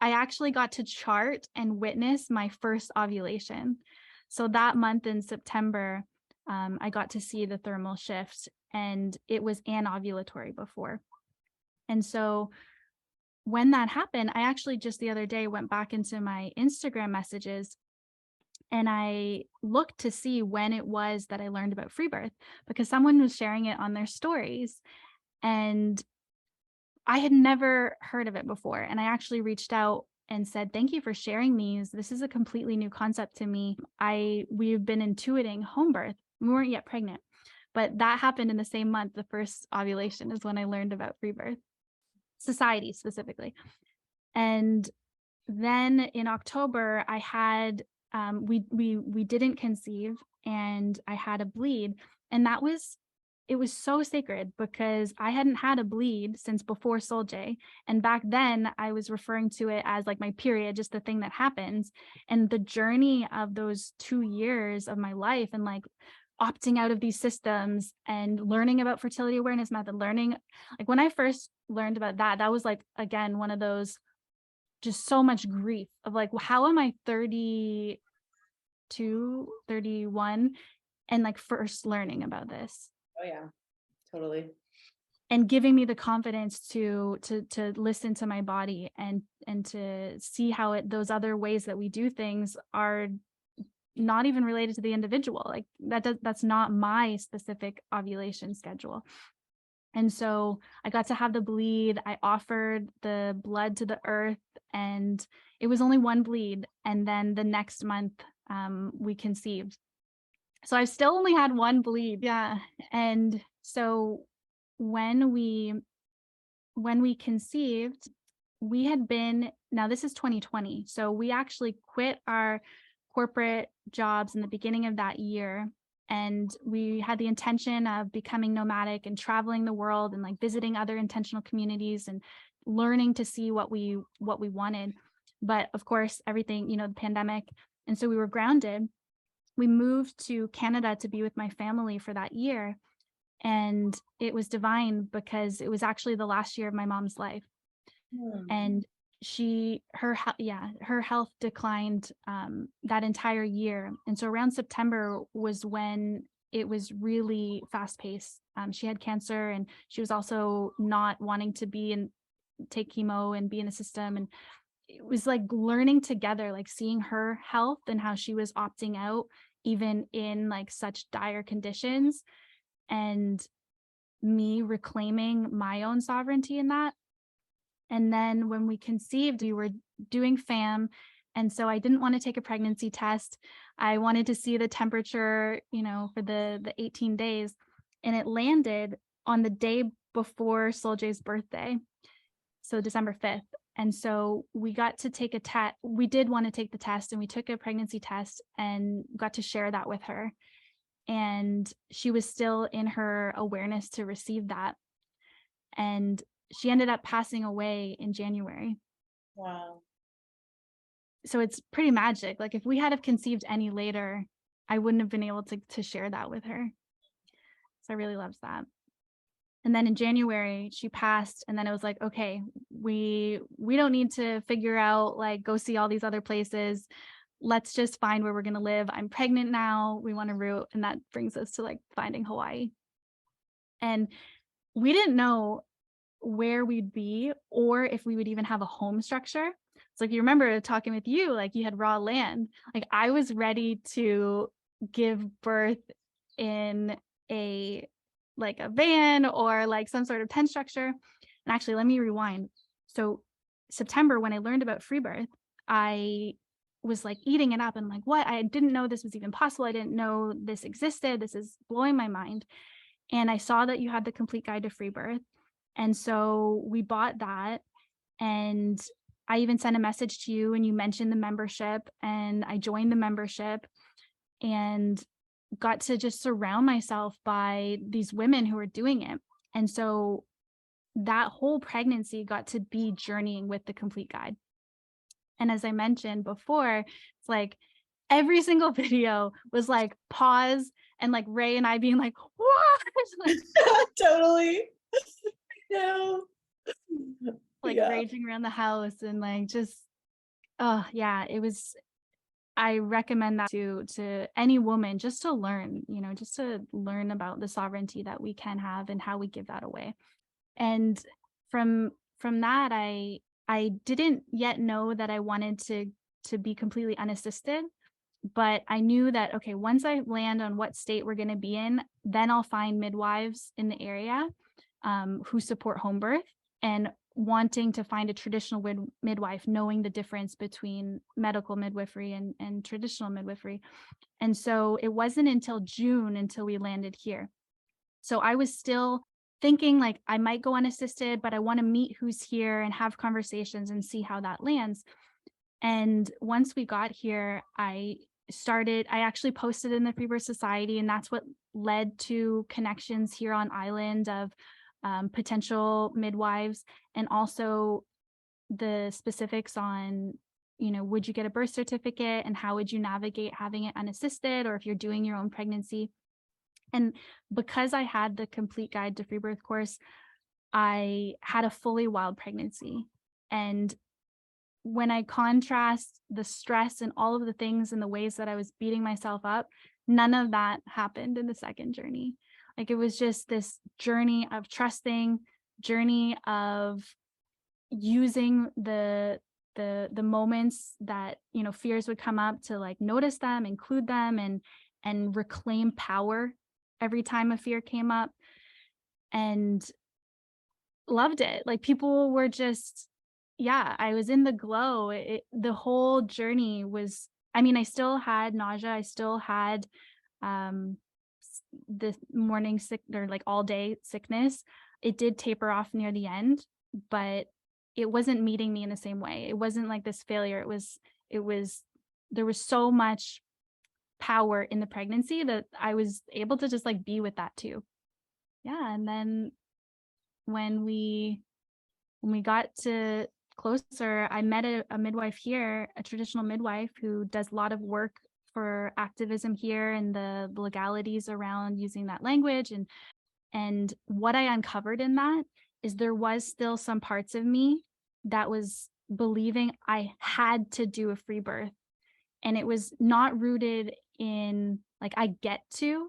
actually got to chart and witness my first ovulation. So that month in September, I got to see the thermal shift, and it was anovulatory before. And so when that happened, I actually just the other day went back into my Instagram messages and I looked to see when it was that I learned about Freebirth, because someone was sharing it on their stories and I had never heard of it before. And I actually reached out and said, thank you for sharing these. This is a completely new concept to me. We've been intuiting home birth. We weren't yet pregnant, but that happened in the same month. The first ovulation is when I learned about Freebirth Society specifically. And then in October, I had we didn't conceive, and I had a bleed, and it was so sacred because I hadn't had a bleed since before Soljay. And back then I was referring to it as like my period, just the thing that happens. And the journey of those 2 years of my life and like opting out of these systems and learning about fertility awareness method, learning, like when I first learned about that was like, again, one of those just so much grief of like, well, how am I 32, 31 and like first learning about this? Oh yeah, totally. And giving me the confidence to listen to my body and to see how those other ways that we do things are not even related to the individual. Like that's not my specific ovulation schedule. And so I got to have the bleed. I offered the blood to the earth, and it was only one bleed. And then the next month we conceived. So I've still only had one bleed. Yeah. And so when we conceived, we had been, now this is 2020. So we actually quit our corporate jobs in the beginning of that year. And we had the intention of becoming nomadic and traveling the world and like visiting other intentional communities and learning to see what we wanted. But of course, everything, the pandemic. And so we were grounded. We moved to Canada to be with my family for that year. And it was divine because it was actually the last year of my mom's life. And her health declined that entire year. And so around September was when it was really fast paced. She had cancer, and she was also not wanting to take chemo and be in the system. And it was like learning together, like seeing her health and how she was opting out, even in like such dire conditions, and me reclaiming my own sovereignty in that. And then when we conceived, we were doing FAM. And so I didn't want to take a pregnancy test. I wanted to see the temperature, for the 18 days. And it landed on the day before Soljay's birthday. So December 5th. And so we got to take a test. We did want to take the test, and we took a pregnancy test and got to share that with her. And she was still in her awareness to receive that. And she ended up passing away in January. Wow. So it's pretty magic. Like if we had have conceived any later, I wouldn't have been able to share that with her. So I really loved that. And then in January, she passed. And then it was like, okay, we don't need to figure out, like, go see all these other places. Let's just find where we're going to live. I'm pregnant now. We want to root. And that brings us to like finding Hawaii. And we didn't know where we'd be or if we would even have a home structure. It's like, you remember talking with you, like you had raw land. Like I was ready to give birth in a van or like some sort of tent structure. And actually, let me rewind. So September, when I learned about Freebirth, I was like eating it up and like, what? I didn't know this was even possible. I didn't know this existed. This is blowing my mind. And I saw that you had the complete guide to Freebirth. And so we bought that, and I even sent a message to you and you mentioned the membership, and I joined the membership and got to just surround myself by these women who are doing it. And so that whole pregnancy got to be journeying with the complete guide. And as I mentioned before, it's like every single video was like pause and like Ray and I being like, what? Like, totally. No. like raging around the house and like just, oh yeah, it was, I recommend that to any woman just to learn, just to learn about the sovereignty that we can have and how we give that away. And from that, I didn't yet know that I wanted to be completely unassisted, but I knew that, okay, once I land on what state we're going to be in, then I'll find midwives in the area who support home birth, and wanting to find a traditional midwife, knowing the difference between medical midwifery and traditional midwifery. And so it wasn't until June until we landed here. So I was still thinking like I might go unassisted, but I want to meet who's here and have conversations and see how that lands. And once we got here, I actually posted in the Freebirth Society, and that's what led to connections here on island of potential midwives, and also the specifics on, would you get a birth certificate and how would you navigate having it unassisted, or if you're doing your own pregnancy. And because I had the complete guide to Freebirth course, I had a fully wild pregnancy. And when I contrast the stress and all of the things and the ways that I was beating myself up, none of that happened in the second journey. Like it was just this journey of trusting, journey of using the moments that, fears would come up to like notice them, include them, and reclaim power every time a fear came up, and loved it. Like people were just, I was in the glow. The whole journey was, I still had nausea. I still had the morning sick or like all day sickness, it did taper off near the end, but it wasn't meeting me in the same way. It wasn't like this failure. There was so much power in the pregnancy that I was able to just like be with that too. Yeah. And then when we got to closer, I met a midwife here, a traditional midwife who does a lot of work for activism here and the legalities around using that language. And what I uncovered in that is there was still some parts of me that was believing I had to do a free birth. And it was not rooted in like I get to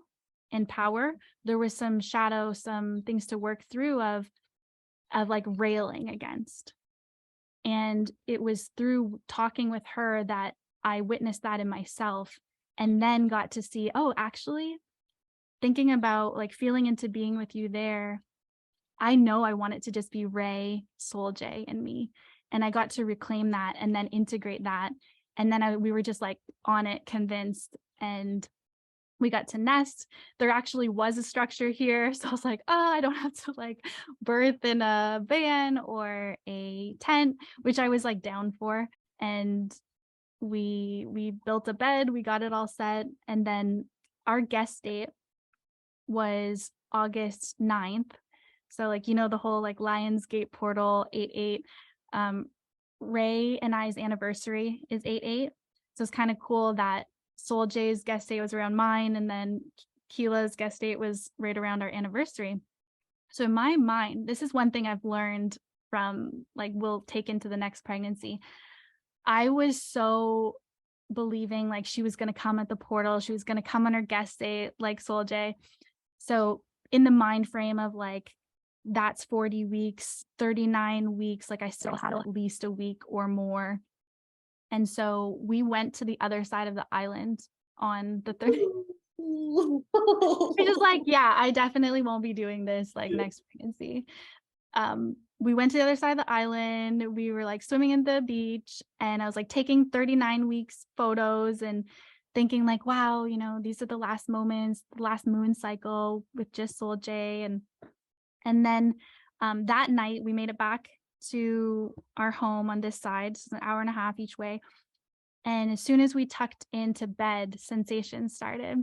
and power. There was some shadow, some things to work through of like railing against. And it was through talking with her that I witnessed that in myself, and then got to see, oh, actually thinking about like feeling into being with you there, I know I want it to just be Ray, Soul J, and me. And I got to reclaim that and then integrate that. And then we were just like on it, convinced, and we got to nest. There actually was a structure here. So I was like, oh, I don't have to like birth in a van or a tent, which I was like down for. And we built a bed, we got it all set. And then our guest date was August 9th. So like, you know, the whole like Lionsgate portal 8/8. Ray and I's anniversary is 8/8. So it's kind of cool that Soul J's guest date was around mine, and then Keela's guest date was right around our anniversary. So in my mind, this is one thing I've learned from like we'll take into the next pregnancy. I was so believing like she was going to come at the portal, she was going to come on her guest date like Soul J. So in the mind frame of like that's 40 weeks, 39 weeks, like I still had at least a week or more. And so we went to the other side of the island on the 30th. We're just like, yeah, I definitely won't be doing this like next pregnancy. We went to the other side of the island. We were like swimming in the beach, and I was like taking 39 weeks photos and thinking like, wow, you know, these are the last moments, the last moon cycle with just Soul J. And then that night we made it back to our home on this side, so an hour and a half each way. And as soon as we tucked into bed, sensations started.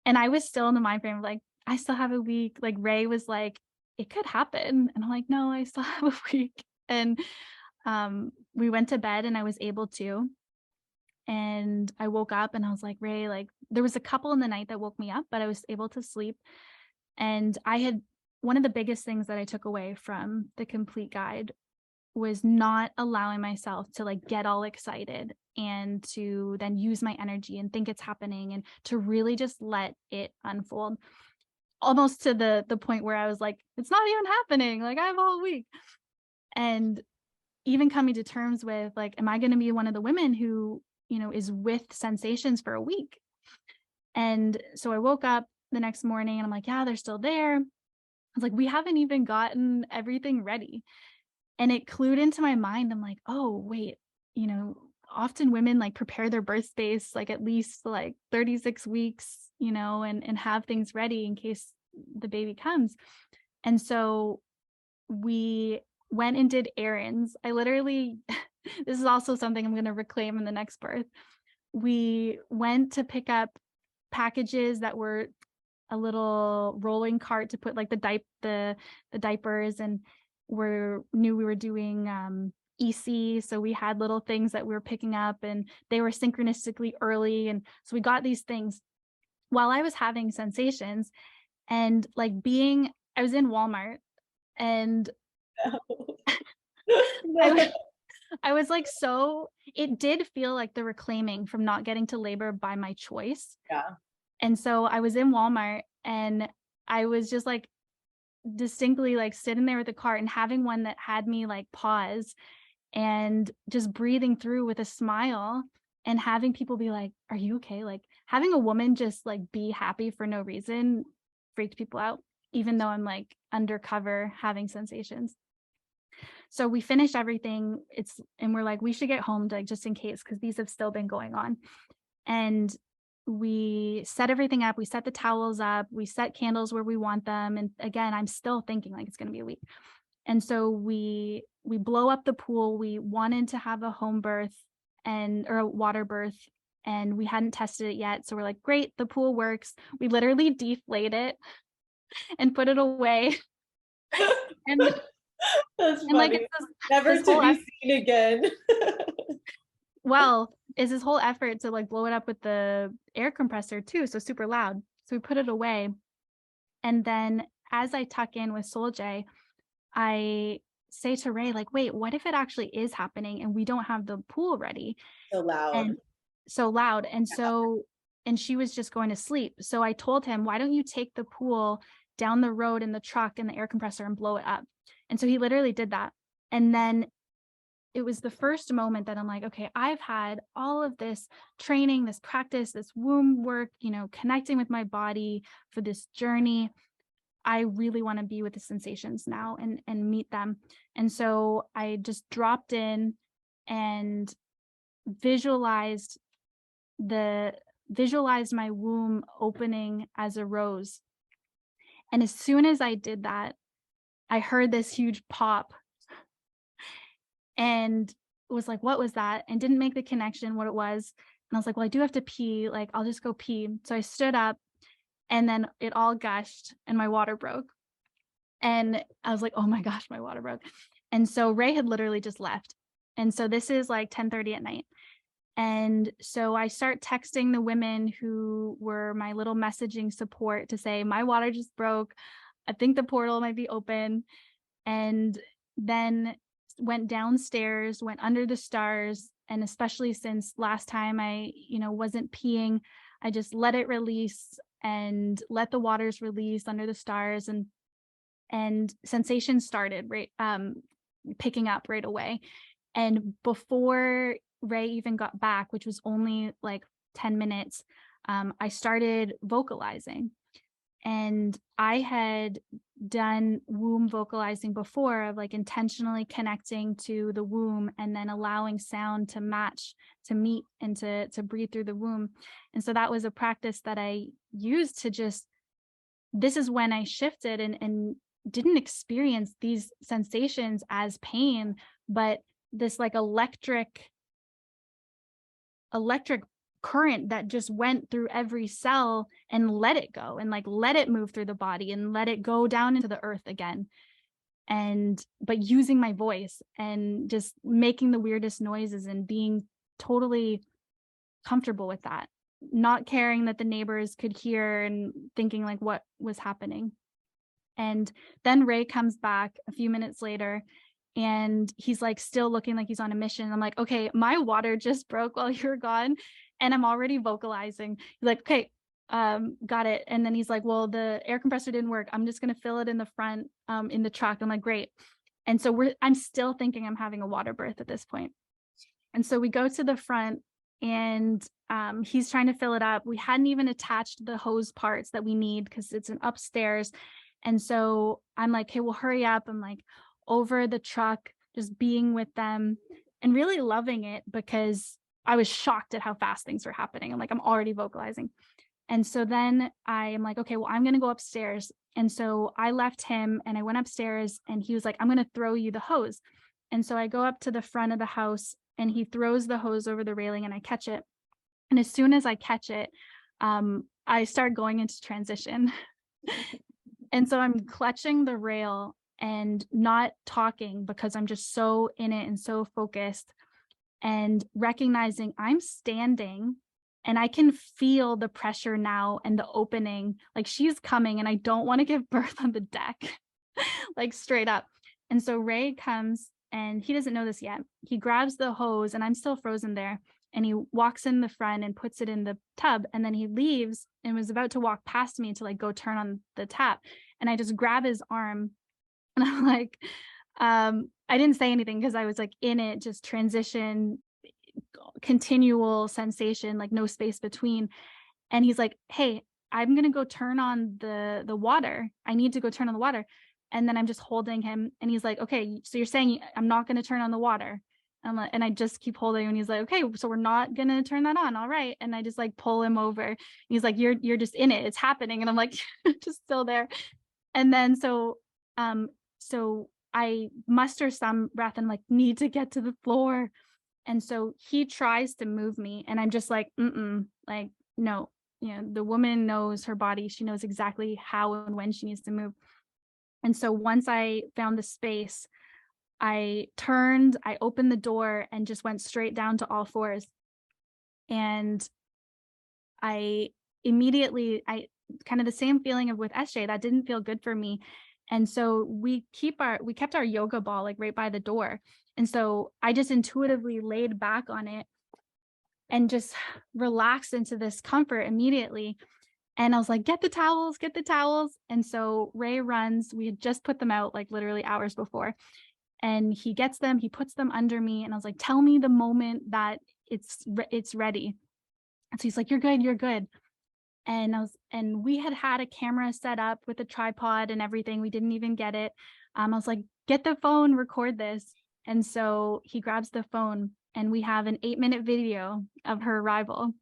And I was still in the mind frame of like, I still have a week. Like Ray was like, it could happen. And I'm like, no, I still have a week. And we went to bed and I was able to. And I woke up and I was like, Ray, like there was a couple in the night that woke me up, but I was able to sleep. And one of the biggest things that I took away from the complete guide was not allowing myself to like get all excited and to then use my energy and think it's happening, and to really just let it unfold, almost to the point where I was like, it's not even happening. Like I have a whole week. And even coming to terms with like, am I going to be one of the women who, you know, is with sensations for a week? And so I woke up the next morning and I'm like, yeah, they're still there. I was like, we haven't even gotten everything ready. And it clued into my mind. I'm like, oh, wait, you know, often women like prepare their birth space like at least like 36 weeks, you know, and have things ready in case the baby comes. And so we went and did errands. I literally, this is also something I'm going to reclaim in the next birth. We went to pick up packages that were a little rolling cart to put like the diapers, and knew we were doing EC, so we had little things that we were picking up, and they were synchronistically early, and so we got these things while I was having sensations. And like I was in Walmart, and I was like, so it did feel like the reclaiming from not getting to labor by my choice. Yeah. And so I was in Walmart and I was just like distinctly like sitting there with the cart and having one that had me like pause and just breathing through with a smile, and having people be like, are you okay? Like having a woman just like be happy for no reason freaked people out, even though I'm like undercover having sensations. So we finished everything. And we're like, we should get home, like just in case, because these have still been going on. And we set everything up. We set the towels up. We set candles where we want them. And again, I'm still thinking like it's going to be a week. And so we blow up the pool. We wanted to have a home birth or a water birth, and we hadn't tested it yet. So we're like, great, the pool works. We literally deflate it and put it away. And That's and like funny. it's Never this to whole be seen again. well, it's this whole effort to like blow it up with the air compressor too, so super loud. So we put it away. And then as I tuck in with Soul J, I say to Ray, like, wait, what if it actually is happening and we don't have the pool ready? So loud. And so loud. And she was just going to sleep. So I told him, why don't you take the pool down the road in the truck and the air compressor and blow it up? And so he literally did that. And then it was the first moment that I'm like, okay, I've had all of this training, this practice, this womb work, connecting with my body for this journey. I really want to be with the sensations now and meet them. And so I just dropped in and visualized my womb opening as a rose. And as soon as I did that, I heard this huge pop and was like, what was that? And didn't make the connection what it was. And I was like, well, I do have to pee. Like, I'll just go pee. So I stood up and then it all gushed and my water broke. And I was like, oh my gosh, my water broke. And so Ray had literally just left. And so this is like 10:30 at night. And so I start texting the women who were my little messaging support to say, my water just broke. I think the portal might be open. And then went downstairs, went under the stars. And especially since last time I, wasn't peeing, I just let it release and let the waters release under the stars. And sensations started picking up right away. And before Ray even got back, which was only like 10 minutes, I started vocalizing. And I had done womb vocalizing before, of like intentionally connecting to the womb and then allowing sound to match, to meet, and to breathe through the womb. And so that was a practice that I used to this is when I shifted and didn't experience these sensations as pain, but this like electric current that just went through every cell and let it go and like let it move through the body and let it go down into the earth again. But using my voice and just making the weirdest noises and being totally comfortable with that, not caring that the neighbors could hear and thinking like what was happening. And then Ray comes back a few minutes later and he's like still looking like he's on a mission. I'm like, okay, my water just broke while you were gone and I'm already vocalizing. He's like, okay, got it. And then he's like, well, the air compressor didn't work. I'm just going to fill it in the front, in the truck. I'm like, great. And so I'm still thinking I'm having a water birth at this point. And so we go to the front and he's trying to fill it up. We hadn't even attached the hose parts that we need because it's an upstairs. And so I'm like, hey, well, hurry up. I'm like over the truck, just being with them and really loving it because I was shocked at how fast things were happening. I'm like, I'm already vocalizing. And so then I am like, okay, well, I'm going to go upstairs. And so I left him and I went upstairs and he was like, I'm going to throw you the hose. And so I go up to the front of the house and he throws the hose over the railing and I catch it. And as soon as I catch it, I start going into transition. And so I'm clutching the rail and not talking because I'm just so in it and so focused and recognizing I'm standing and I can feel the pressure now and the opening, like she's coming and I don't want to give birth on the deck, like straight up. And so Ray comes and he doesn't know this yet. He grabs the hose and I'm still frozen there. And he walks in the front and puts it in the tub. And then he leaves and was about to walk past me to like go turn on the tap. And I just grab his arm and I'm like, I didn't say anything because I was like in it, just transition, continual sensation, like no space between. And he's like, hey, I'm going to go turn on the water. I need to go turn on the water. And then I'm just holding him and he's like, okay, so you're saying I'm not going to turn on the water? And I just keep holding him, and he's like, okay, so we're not gonna turn that on. All right. And I just like pull him over. He's like, you're just in it. It's happening. And I'm like, just still there. And then so I muster some breath and like need to get to the floor. And so he tries to move me, and I'm just like, like, no, the woman knows her body. She knows exactly how and when she needs to move. And so once I found the space, I turned, I opened the door and just went straight down to all fours. And I kind of the same feeling of with SJ, that didn't feel good for me. And so we kept our yoga ball like right by the door. And so I just intuitively laid back on it and just relaxed into this comfort immediately. And I was like, get the towels, get the towels. And so Ray runs, we had just put them out like literally hours before. And he gets them, he puts them under me. And I was like, tell me the moment that it's ready. And so he's like, you're good, you're good. And we had a camera set up with a tripod and everything. We didn't even get it. I was like, get the phone, record this. And so he grabs the phone, and we have an 8-minute video of her arrival.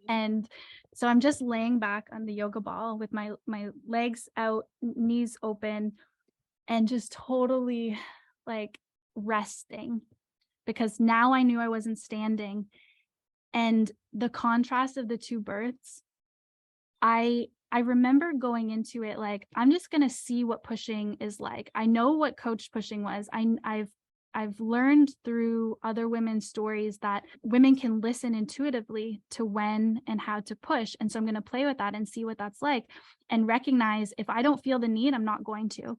And so I'm just laying back on the yoga ball with my legs out, knees open, and just totally like resting, because now I knew I wasn't standing. And the contrast of the two births, I remember going into it like, I'm just going to see what pushing is like. I know what coach pushing was. I've learned through other women's stories that women can listen intuitively to when and how to push. And so I'm going to play with that and see what that's like, and recognize if I don't feel the need, I'm not going to.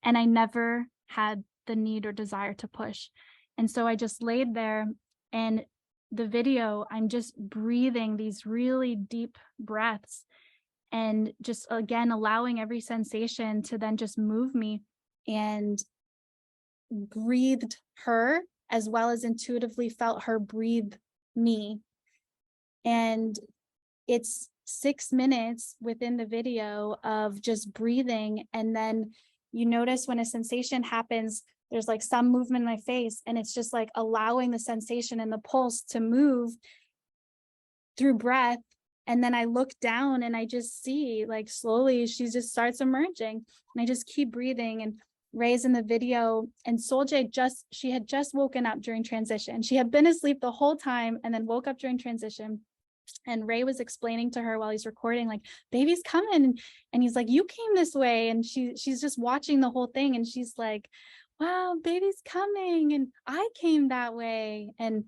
And I never had the need or desire to push. And so I just laid there, and the video, I'm just breathing these really deep breaths, and just again allowing every sensation to then just move me, and breathed her as well as intuitively felt her breathe me. And it's 6 minutes within the video of just breathing. And then you notice when a sensation happens, there's like some movement in my face, and it's just like allowing the sensation and the pulse to move through breath. And then I look down and I just see like slowly she just starts emerging, and I just keep breathing. And Ray's in the video, and Soljae she had just woken up during transition. She had been asleep the whole time and then woke up during transition. And Ray was explaining to her while he's recording, like, baby's coming. And he's like, you came this way. And she's just watching the whole thing. And she's like, wow, baby's coming. And I came that way. And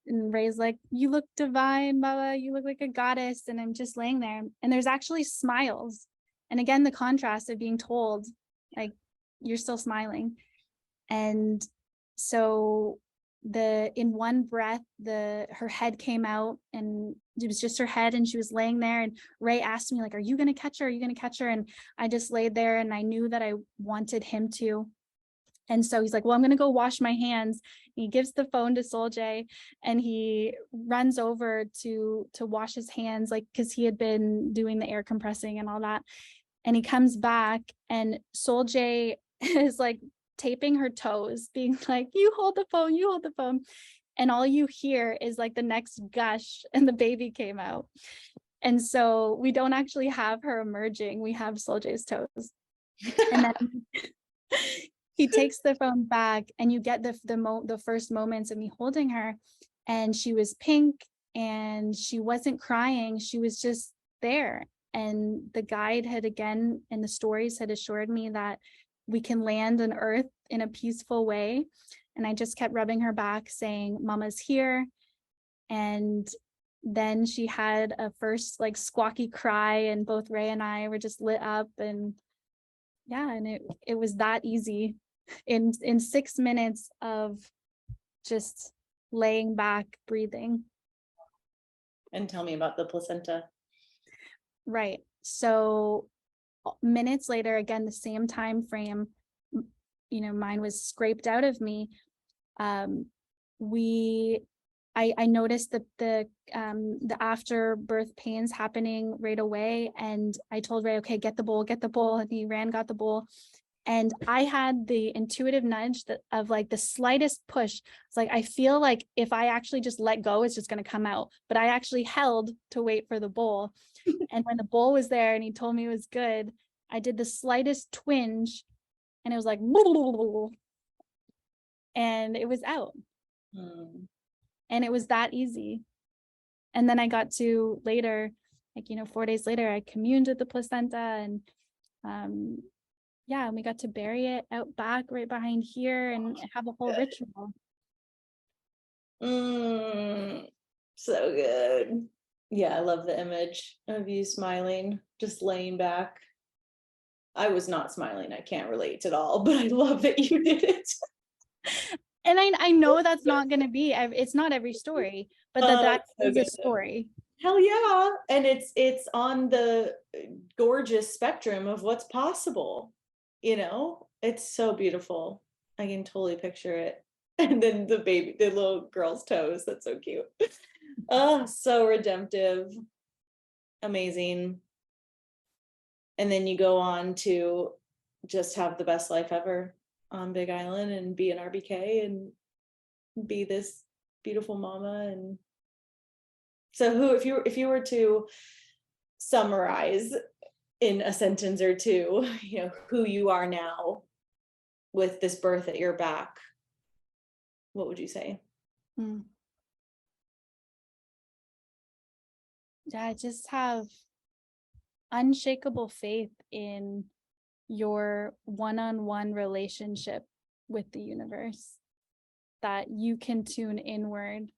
Ray's like, you look divine, Baba. You look like a goddess. And I'm just laying there. And there's actually smiles. And again, the contrast of being told, like, you're still smiling. And so in one breath, her head came out, and it was just her head, and she was laying there. And Ray asked me, like, are you going to catch her? Are you going to catch her? And I just laid there, and I knew that I wanted him to. And so he's like, well, I'm going to go wash my hands. He gives the phone to Soljae, and he runs over to wash his hands, like, because he had been doing the air compressing and all that. And he comes back, and Soljae is like taping her toes, being like, you hold the phone, you hold the phone. And all you hear is like the next gush, and the baby came out. And so we don't actually have her emerging. We have Soljae's toes. And then he takes the phone back, and you get the first moments of me holding her. And she was pink, and she wasn't crying. She was just there. And the guide had, again, in the stories, had assured me that we can land on earth in a peaceful way. And I just kept rubbing her back, saying, Mama's here. And then she had a first like squawky cry, and both Ray and I were just lit up. And yeah, and it was that easy in 6 minutes of just laying back, breathing. And tell me about the placenta. Right. So minutes later, again, the same time frame, mine was scraped out of me. I noticed that the after birth pains happening right away. And I told Ray, okay, get the bowl. And he ran, got the bowl. And I had the intuitive nudge of like the slightest push. It's like, I feel like if I actually just let go, it's just going to come out. But I actually held to wait for the bowl. And when the bowl was there and he told me it was good, I did the slightest twinge and it was like, and it was out. And it was that easy. And then I got to later, like, 4 days later, I communed with the placenta, and and we got to bury it out back right behind here and have a whole ritual. So good. Yeah, I love the image of you smiling, just laying back. I was not smiling. I can't relate at all, but I love that you did it. And I know that's not going to be, it's not every story, but that is a story. Hell yeah. And it's on the gorgeous spectrum of what's possible. It's so beautiful. I can totally picture it. And then the little girl's toes. That's so cute. Oh, so redemptive. Amazing. And then you go on to just have the best life ever on Big Island and be an RBK and be this beautiful mama. And so if you were to summarize in a sentence or two, who you are now with this birth at your back, what would you say? Yeah, I just have unshakable faith in your one-on-one relationship with the universe, that you can tune inward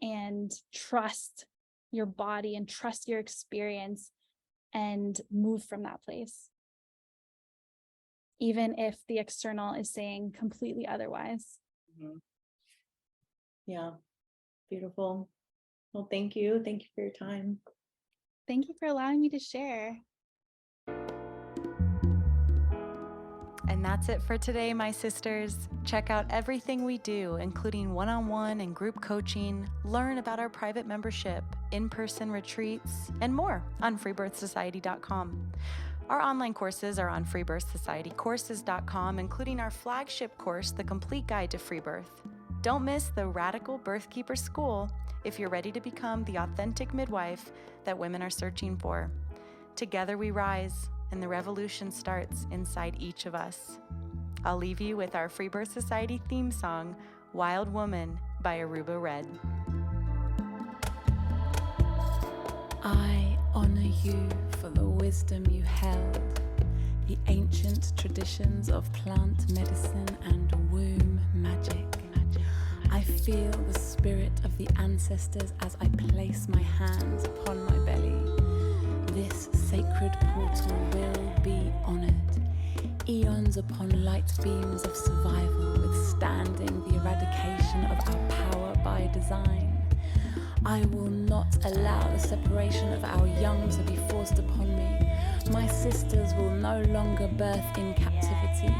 and trust your body and trust your experience and move from that place, even if the external is saying completely otherwise. Yeah, beautiful. Well, thank you for your time. Thank you for allowing me to share. And that's it for today, my sisters. Check out everything we do, including one-on-one and group coaching, learn about our private membership, in-person retreats, and more on freebirthsociety.com. Our online courses are on freebirthsocietycourses.com, including our flagship course, The Complete Guide to Free Birth. Don't miss the Radical Birthkeeper School if you're ready to become the authentic midwife that women are searching for. Together we rise, and the revolution starts inside each of us. I'll leave you with our Freebirth Society theme song, Wild Woman by Aruba Red. I honor you for the wisdom you held, the ancient traditions of plant medicine and womb magic. I feel the spirit of the ancestors as I place my hands upon my belly. This sacred portal will be honored. Eons upon light beams of survival, withstanding the eradication of our power by design. I will not allow the separation of our young to be forced upon me. My sisters will no longer birth in captivity.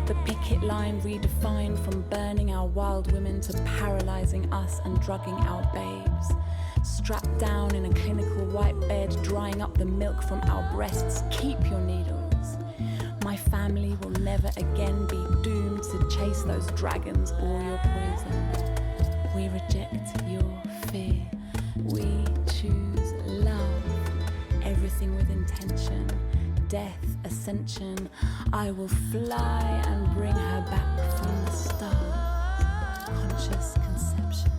The picket line redefined from burning our wild women to paralyzing us and drugging our babes. Strapped down in a clinical white bed, drying up the milk from our breasts. Keep your needles. My family will never again be doomed to chase those dragons or your poison. We reject your fear. We choose love. Everything with intention. Death, ascension. I will fly and bring her back from the stars. Conscious conception.